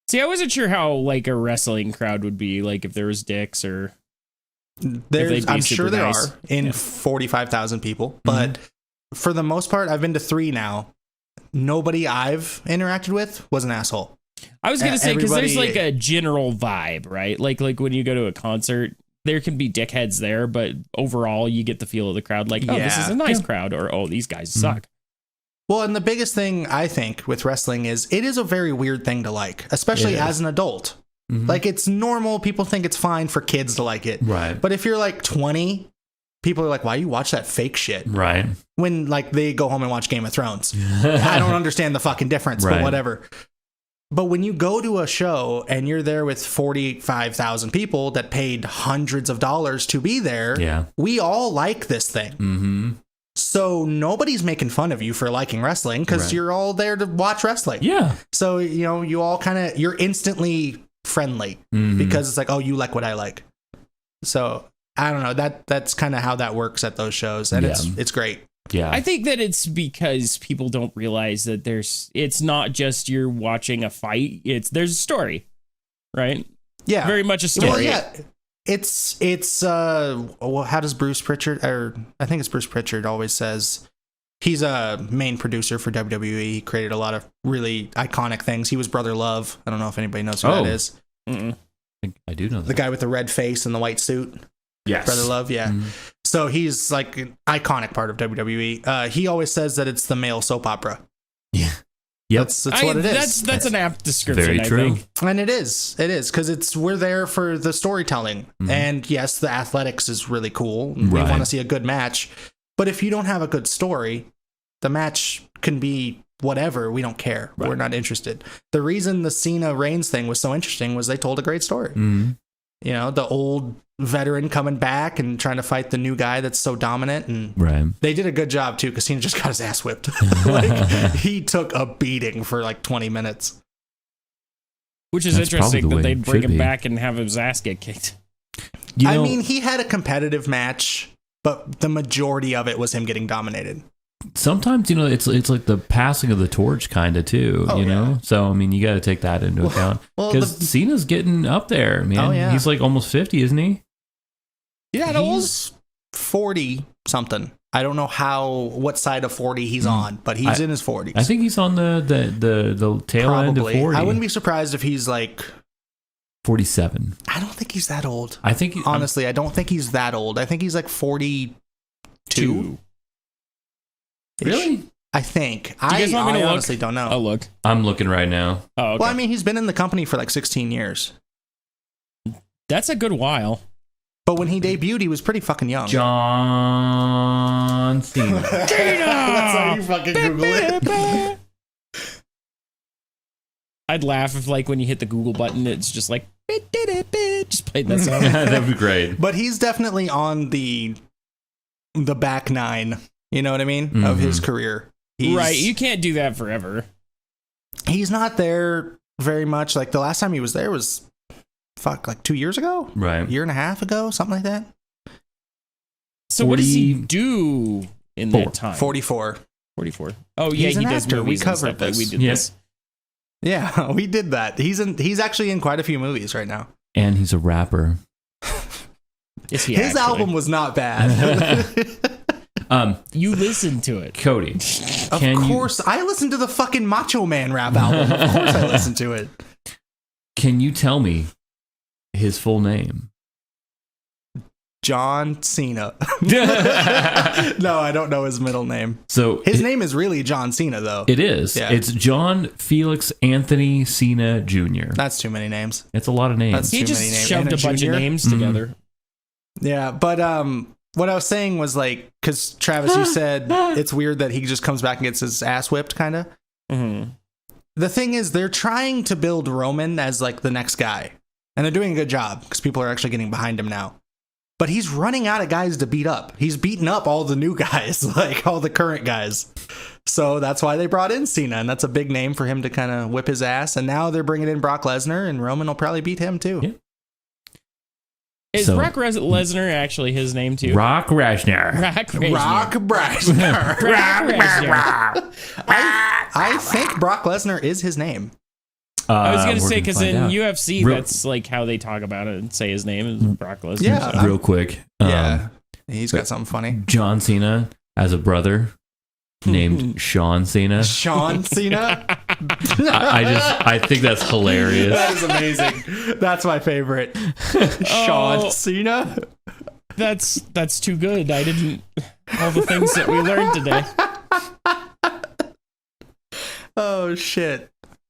See, I wasn't sure how like a wrestling crowd would be like if there was dicks or. I'm sure there are in 45,000 people, but for the most part, I've been to 3 now. Nobody I've interacted with was an asshole. I was gonna say because there's like a general vibe, right? Like when you go to a concert, there can be dickheads there, but overall, you get the feel of the crowd. Like, oh, this is a nice crowd, or oh, these guys suck. Well, and the biggest thing I think with wrestling is it is a very weird thing to like, especially as an adult. Like it's normal. People think it's fine for kids to like it. Right. But if you're like 20, people are like, why you watch that fake shit? Right. When like they go home and watch Game of Thrones. I don't understand the fucking difference, but whatever. But when you go to a show and you're there with 45,000 people that paid hundreds of dollars to be there, we all like this thing. So nobody's making fun of you for liking wrestling because you're all there to watch wrestling. Yeah. So, you know, you all you're instantly friendly because it's like, oh, you like what I like. So I don't know, that's kind of how that works at those shows, and it's great. Yeah, I think that it's because people don't realize that it's not just you're watching a fight. There's a story, right? Yeah, very much a story. Well, yeah, it's well, how does Bruce Pritchard, or I think it's Bruce Pritchard, always says he's a main producer for WWE. He created a lot of really iconic things. He was Brother Love. I don't know if anybody knows who that is. I do know that. The guy with the red face and the white suit. Yes. Brother Love, yeah. So he's like an iconic part of WWE. He always says that it's the male soap opera. Yeah. Yep. That's what it is. That's an apt description. Very true. I think. And it is because we're there for the storytelling. And yes, the athletics is really cool. We want to see a good match. But if you don't have a good story, the match can be whatever. We don't care. We're not interested. The reason the Cena Reigns thing was so interesting was they told a great story. You know, the old veteran coming back and trying to fight the new guy that's so dominant, and they did a good job too because Cena just got his ass whipped. Like he took a beating for like 20 minutes, which is interesting that they'd bring him back and have his ass get kicked. I mean, he had a competitive match, but the majority of it was him getting dominated. Sometimes, you know, it's like the passing of the torch kind of too, you know? So, I mean, you got to take that into account. Because Cena's getting up there, man. He's like almost 50, isn't he? Yeah, he's 40 something. I don't know what side of 40 he's on, but he's in his 40s. I think he's on the tail end of 40. I wouldn't be surprised if he's like 47. I don't think he's that old. I think honestly, I don't think he's that old. I think he's like 42. Really? I think. Do you guys want me to look? Honestly don't know. I'll look. I'm looking right now. Oh, okay. Well, I mean, he's been in the company for like 16 years. That's a good while. But when he debuted, he was pretty fucking young. John Cena. That's how you fucking Google it. I'd laugh if, like, when you hit the Google button, it's just like, just played that song. That'd be great. But he's definitely on the back nine. You know what I mean? Of his career. Right. You can't do that forever. He's not there very much. Like the last time he was there was like 2 years ago? Right. A year and a half ago? Something like that. So what does he do in that time? 44. Oh yeah, he's he an does actor. movies. We covered this. We did this. Yeah, we did that. He's actually in quite a few movies right now. And he's a rapper. Is he His album was not bad. You listened to it, Cody. Of course, I listened to the fucking Macho Man rap album. Of course, I listened to it. Can you tell me his full name? John Cena. No, I don't know his middle name. So His name is really John Cena, though. it is. Yeah. It's John Felix Anthony Cena Jr. That's too many names. It's a lot of names. That's He too just many names. shoved And a bunch of junior? names together. Yeah, but what I was saying was like, because Travis, you said it's weird that he just comes back and gets his ass whipped, kind of. Mm-hmm. The thing is, they're trying to build Roman as like the next guy, and they're doing a good job because people are actually getting behind him now. But he's running out of guys to beat up. He's beating up all the new guys, like all the current guys. So that's why they brought in Cena, and that's a big name for him to kind of whip his ass. And now they're bringing in Brock Lesnar, and Roman will probably beat him too. Yeah. Is So- Brock Lesnar actually his name too? Rock Rashner. Rock Lesnar. Brock Lesnar. Brock Lesnar. I think Brock Lesnar is his name. I was gonna We're say because find in out. UFC Real- that's like how they talk about it and say his name is Brock Lesnar. Yeah. so. real quick. Yeah, he's got something funny. John Cena has a brother named Sean Cena. Sean Cena. I think that's hilarious. That is amazing. That's my favorite. Sean Cena. That's too good. I didn't all the things that we learned today. Oh shit.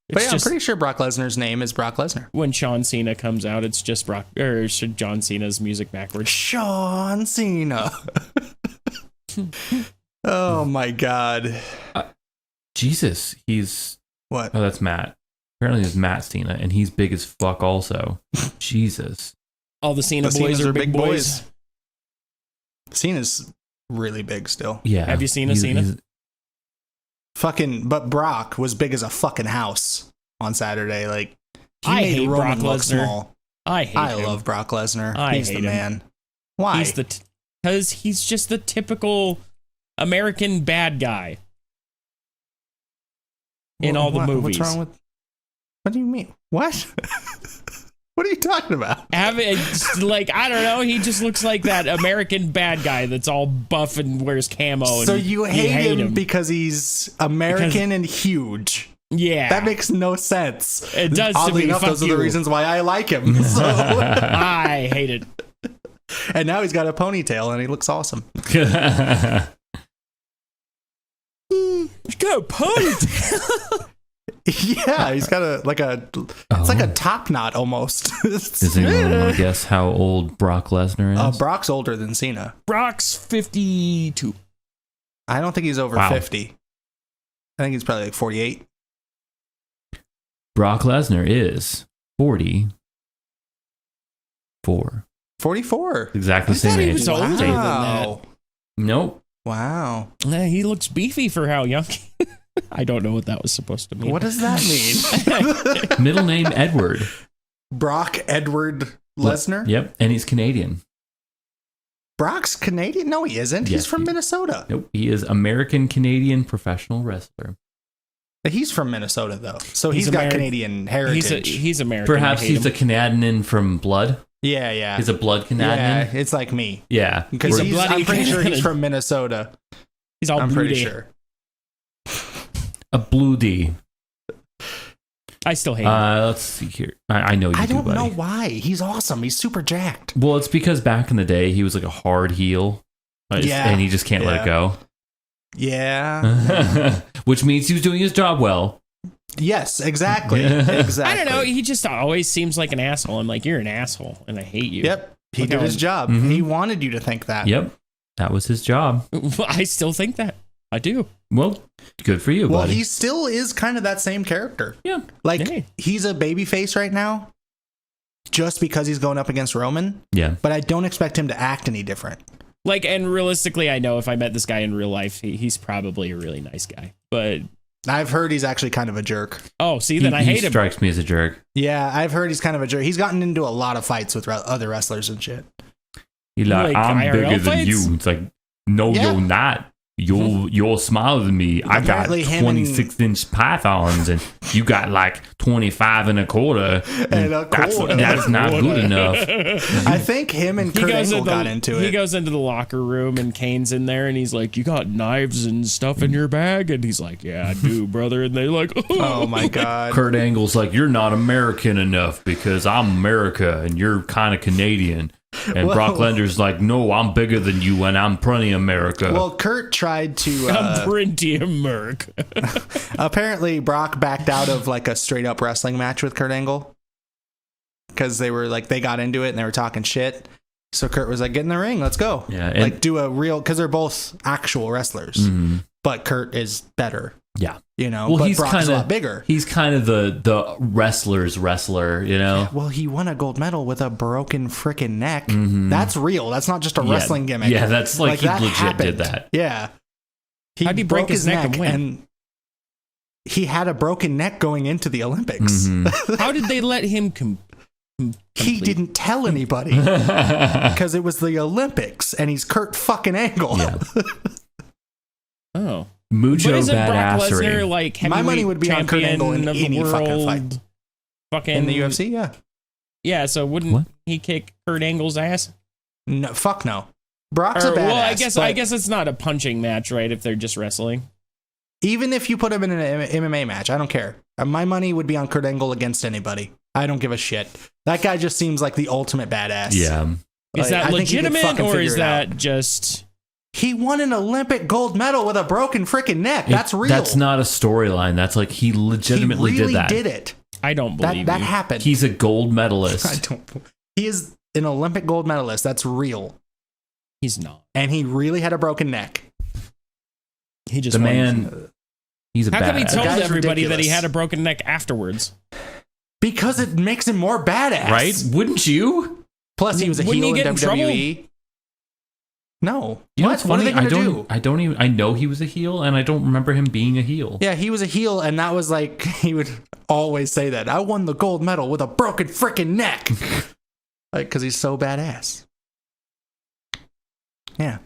But It's yeah, I'm just pretty sure Brock Lesnar's name is Brock Lesnar. when Sean Cena comes out, it's just John Cena's music backwards. Sean Cena. Oh my god. Jesus, he's What? oh, that's Matt. Apparently, it's Matt Cena, and he's big as fuck. Also, Jesus. All the Cena The boys Cenas are big boys. Cena's really big still. Yeah. Have you seen a Cena? Fucking, but Brock was big as a fucking house on Saturday. Like, he I made hate Roman Brock look Lesnar. small. I hate I him. love Brock Lesnar. I He's hate the him. man. Why? He's because he's just the typical American bad guy in all the movies. What's wrong with? What do you mean? What? What are you talking about? Like, I don't know. He just looks like that American bad guy that's all buff and wears camo. So And you hate him because he's American and huge. Yeah, That makes no sense. It does to Oddly me. enough, Fuck those are you. the reasons why I like him. So. I hate it. And now he's got a ponytail and he looks awesome. He's got a ponytail. Yeah, he's got it's like a top knot almost. Does anyone want to guess how old Brock Lesnar is? Brock's older than Cena. Brock's 52. I don't think he's over Wow. 50. I think he's probably like 48. Brock Lesnar is 44. 44. Exactly the I thought same he age. was older than that. Wow. Nope. Wow. He looks beefy for how young. I don't know what that was supposed to mean. What does that mean? Middle name Edward. Brock Edward Lesnar? Yep. And he's Canadian. Brock's Canadian? No, he isn't. Yes, He's from he- Minnesota. Nope. He is American Canadian professional wrestler. He's from Minnesota, though. So he's He's got Ameri- Canadian heritage. He's American. Perhaps I hate he's him. a Canadian from blood. Yeah, yeah. He's a blood Yeah, Canadian. it's like me. Yeah. Because He's a bloody I'm pretty sure he's Canadian. from Minnesota. He's all I'm pretty broody. sure. A blue D. I still hate him. Let's see here. I know you I do, don't buddy. know why. He's awesome. He's super jacked. Well, it's because back in the day, he was like a hard heel. Yeah. And he just can't let it go. Yeah. Which means he was doing his job well. Yes, exactly. Yeah. Exactly. I don't know. He just always seems like an asshole. I'm like, you're an asshole, and I hate you. Yep. He Look did how- his job. Mhm. He wanted you to think that. Yep. That was his job. I still think that. I do. Well, good for you, Well, buddy. he still is kind of that same character. Yeah. Like, Hey. he's a baby face right now just because he's going up against Roman, Yeah. but I don't expect him to act any different. Like, and realistically, I know if I met this guy in real life, he's probably a really nice guy. But I've heard he's actually kind of a jerk. oh, see, then I hate he him. strikes me as a jerk. Yeah, I've heard he's kind of a jerk. He's gotten into a lot of fights with other wrestlers and shit. He's like, Like I'm IRL bigger than fights? you. It's like, no, Yeah. you're not. You're smaller than me. I got Apparently him and- 26-inch pythons, and you got like 25 and a quarter. And a quarter. That's not good enough. I think him and Kurt Angle got into He it. goes into the locker room and Kane's in there and he's like, "You got knives and stuff in your bag?" And he's like, "Yeah, I do, brother." And they're like, Oh my god. Kurt Angle's like, you're not American enough because I'm America and you're kind of Canadian. And Brock Lesnar's like, no, I'm bigger than you, and I'm plenty America. Well, Kurt tried to. I'm pretty America. Apparently, Brock backed out of like a straight up wrestling match with Kurt Angle because they were like they got into it and they were talking shit. So Kurt was like, "Get in the ring, let's go." Yeah, like do a real because they're both actual wrestlers, but Kurt is better. Yeah, you know. Well, but he's Brock's a lot bigger. He's kind of the wrestler's wrestler, you know. Well, he won a gold medal with a broken freaking neck. That's real. That's not just a wrestling gimmick. Yeah, that's like he that legit happened. did that. Yeah. How'd he break his neck and win? And he had a broken neck going into the Olympics. How did they let him He didn't tell anybody because it was the Olympics and he's Kurt fucking Angle. Yeah. Oh. Mucho but isn't Brock badassery. Lesnar like My money would be on Kurt Angle in any fucking fight. Fucking in the UFC, yeah. Yeah, so wouldn't he kick Kurt Angle's ass? No, fuck no. Brock's a badass. Well, I guess it's not a punching match, right? If they're just wrestling. Even if you put him in an MMA match, I don't care. My money would be on Kurt Angle against anybody. I don't give a shit. That guy just seems like the ultimate badass. Yeah. Is that legitimate or is that out. just... He won an Olympic gold medal with a broken freaking neck. That's real. That's not a storyline. That's like he legitimately he really did that. Did it. I don't believe that happened. He's a gold medalist. I don't. He is an Olympic gold medalist. That's real. He's not. And he really had a broken neck. He just the man. He's a How badass. come he told everybody ridiculous. that he had a broken neck afterwards? Because it makes him more badass, right? Wouldn't you? Plus, he was a Wouldn't heel he in get in WWE. No. You know What? what's What are funny? they gonna do? I don't even. I know he was a heel, and I don't remember him being a heel. Yeah, he was a heel, and that was like he would always say that I won the gold medal with a broken freaking neck, like because he's so badass. Yeah.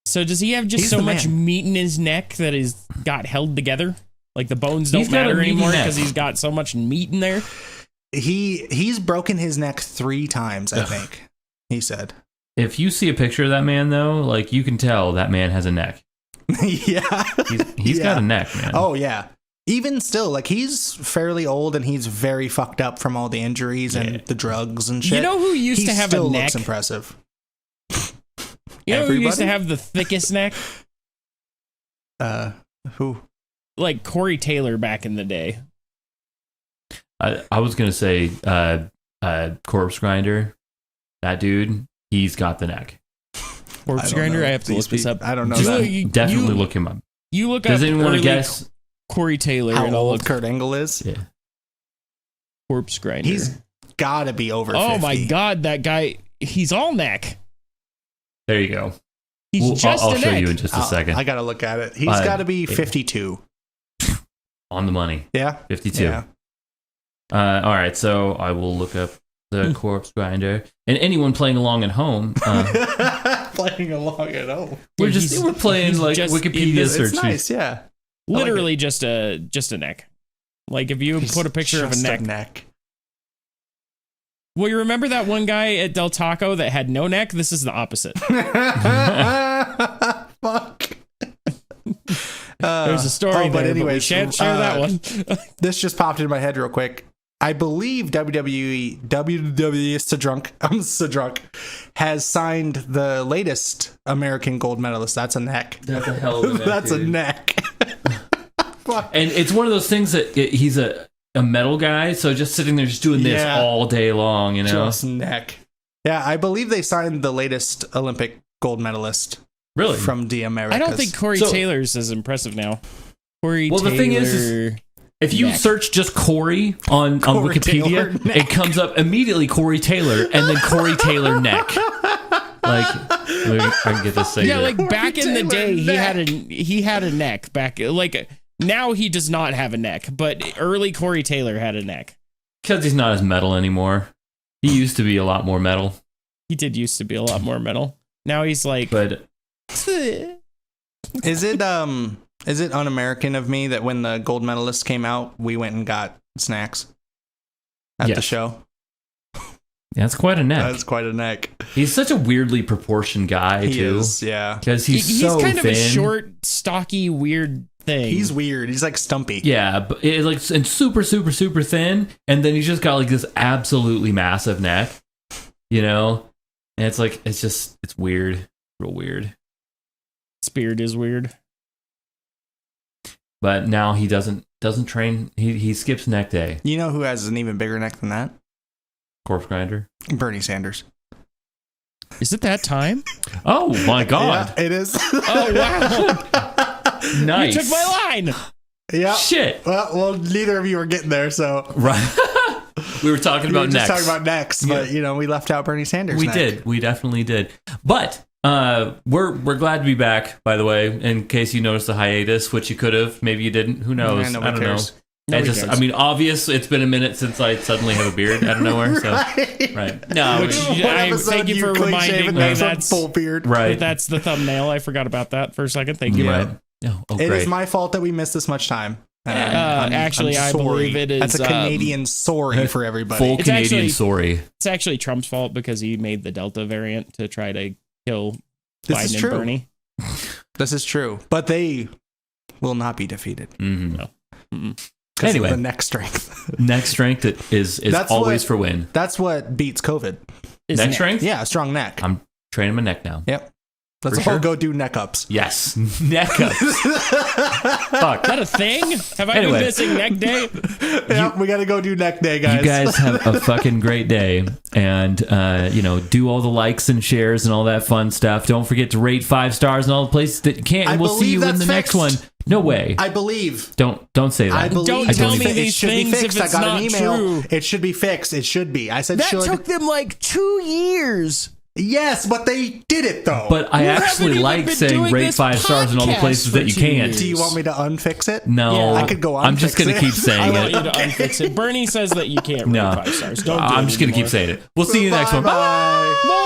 So does he have just He's so the much man. meat in his neck that he's got held together? Like the bones don't He's got a matter meaty anymore neck. because he's got so much meat in there? He's broken his neck 3 times, I think. He said. If you see a picture of that man, though, like you can tell that man has a neck. Yeah. He's got a neck, man. Oh, yeah. Even still, like he's fairly old and he's very fucked up from all the injuries and the drugs and shit. You know who used he to have still a neck? looks impressive. You know who used to Everybody? have the thickest neck? Who? Like Corey Taylor back in the day. I was gonna say Corpse Grinder. That dude, he's got the neck. Corpse Grinder? I have to look this up. I don't know Just that. Definitely look him up. You look Does up anyone want early to guess? Corey Taylor How and I'll old look Kurt Angle is? Yeah. Corpse Grinder. He's gotta be over 50. Oh my god, that guy, he's all neck. There you go. He's just I'll a show neck. you in just a second. I gotta look at it. He's gotta be 52. On the money. Yeah? 52. Yeah. All right, so I will look up the Corpse Grinder. And anyone playing along at home, Playing along at home. we're playing like just Wikipedia in It's searches. nice, yeah. Literally just a neck. Like if you put a picture of a Just neck. Well, you remember that one guy at Del Taco that had no neck? This is the opposite. Fuck. There's a story but there, anyways, but we shan't share that one. This just popped into my head real quick. I believe WWE is so drunk. I'm so drunk. Has signed the latest American gold medalist. That's a neck. That's a hell of a neck. That's dude. a neck. Fuck. And it's one of those things that he's a metal guy, so just sitting there just doing this Yeah. all day long, you know? Just neck. Yeah, I believe they signed the latest Olympic gold medalist. Really? From the Americas. I don't think Corey Taylor's as impressive now. Corey Taylor. The thing is if you search just Corey on Corey Taylor Wikipedia, neck. it comes up immediately Corey Taylor and then Corey Taylor neck. Like, I can get this thing. Yeah, like back in the Taylor day, neck. he had a neck. Back like now he does not have a neck, but early Corey Taylor had a neck. Because he's not as metal anymore. He used to be a lot more metal. He did used to be a lot more metal. Now he's like. But Is it un-American of me that when the gold medalists came out, we went and got snacks at the show? that's quite a neck. That's quite a neck. He's such a weirdly proportioned guy, He too. is, yeah. Because he's so kind thin. of a short, stocky, weird thing. He's weird. He's like stumpy. Yeah, but it's like and super, super, super thin, and then he's just got like this absolutely massive neck. You know, And it's like, it's weird. Real weird. Spirit is weird. But now he doesn't train. He skips neck day. You know who has an even bigger neck than that? Corpse grinder. Bernie Sanders. Is it that time? Oh my God. Yeah, it is. Oh, wow. Nice. You took my line. Yeah. Shit. Well, neither of you were getting there, so. Right. We were talking about necks. Talking about necks, but we left out Bernie Sanders. We did. We definitely did. But we're glad to be back, by the way, in case you noticed the hiatus, which you could have. Maybe you didn't. Who knows? I don't know. I mean, obvious. It's been a minute since I suddenly have a beard out of nowhere. So, right. No, thank you for reminding me. That's full beard. Right. That's the thumbnail. I forgot about that for a second. Thank you. Right. Oh, it is my fault that we missed this much time. Actually, I believe it is. That's a Canadian sorry for everybody. Full Canadian sorry. It's actually Trump's fault because he made the Delta variant to try to kill This Biden and Bernie. This is true, but they will not be defeated. Mm-hmm. No. Mm-mm. Anyway, the neck strength. Neck strength is always for win. That's what beats COVID. Neck strength? Yeah, a strong neck. I'm training my neck now. Yep. Let's all go do neck ups. Yes. Neck ups. Fuck. Is that a thing? Have I been missing neck day? Yeah, we got to go do neck day, guys. You guys have a fucking great day. And, do all the likes and shares and all that fun stuff. Don't forget to rate 5 stars in all the places that you can. And we'll see you in the next one. No way. I believe. Don't say that. I believe. Don't tell me these should things be fixed. if it's I got not an email. true. It should be fixed. It should be. I said That should. took them like 2 years. Yes, but they did it though. But I actually haven't like even been saying doing rate this 5 stars in all the podcast places for that you 2 can't. years. Do you want me to unfix it? No. Yeah. I could go on. I'm just going to keep saying I want it. you to unfix it. Bernie says that you can't rate 5 stars. Don't do I'm it just going to keep anymore. saying it. We'll see you next one. Bye. Bye.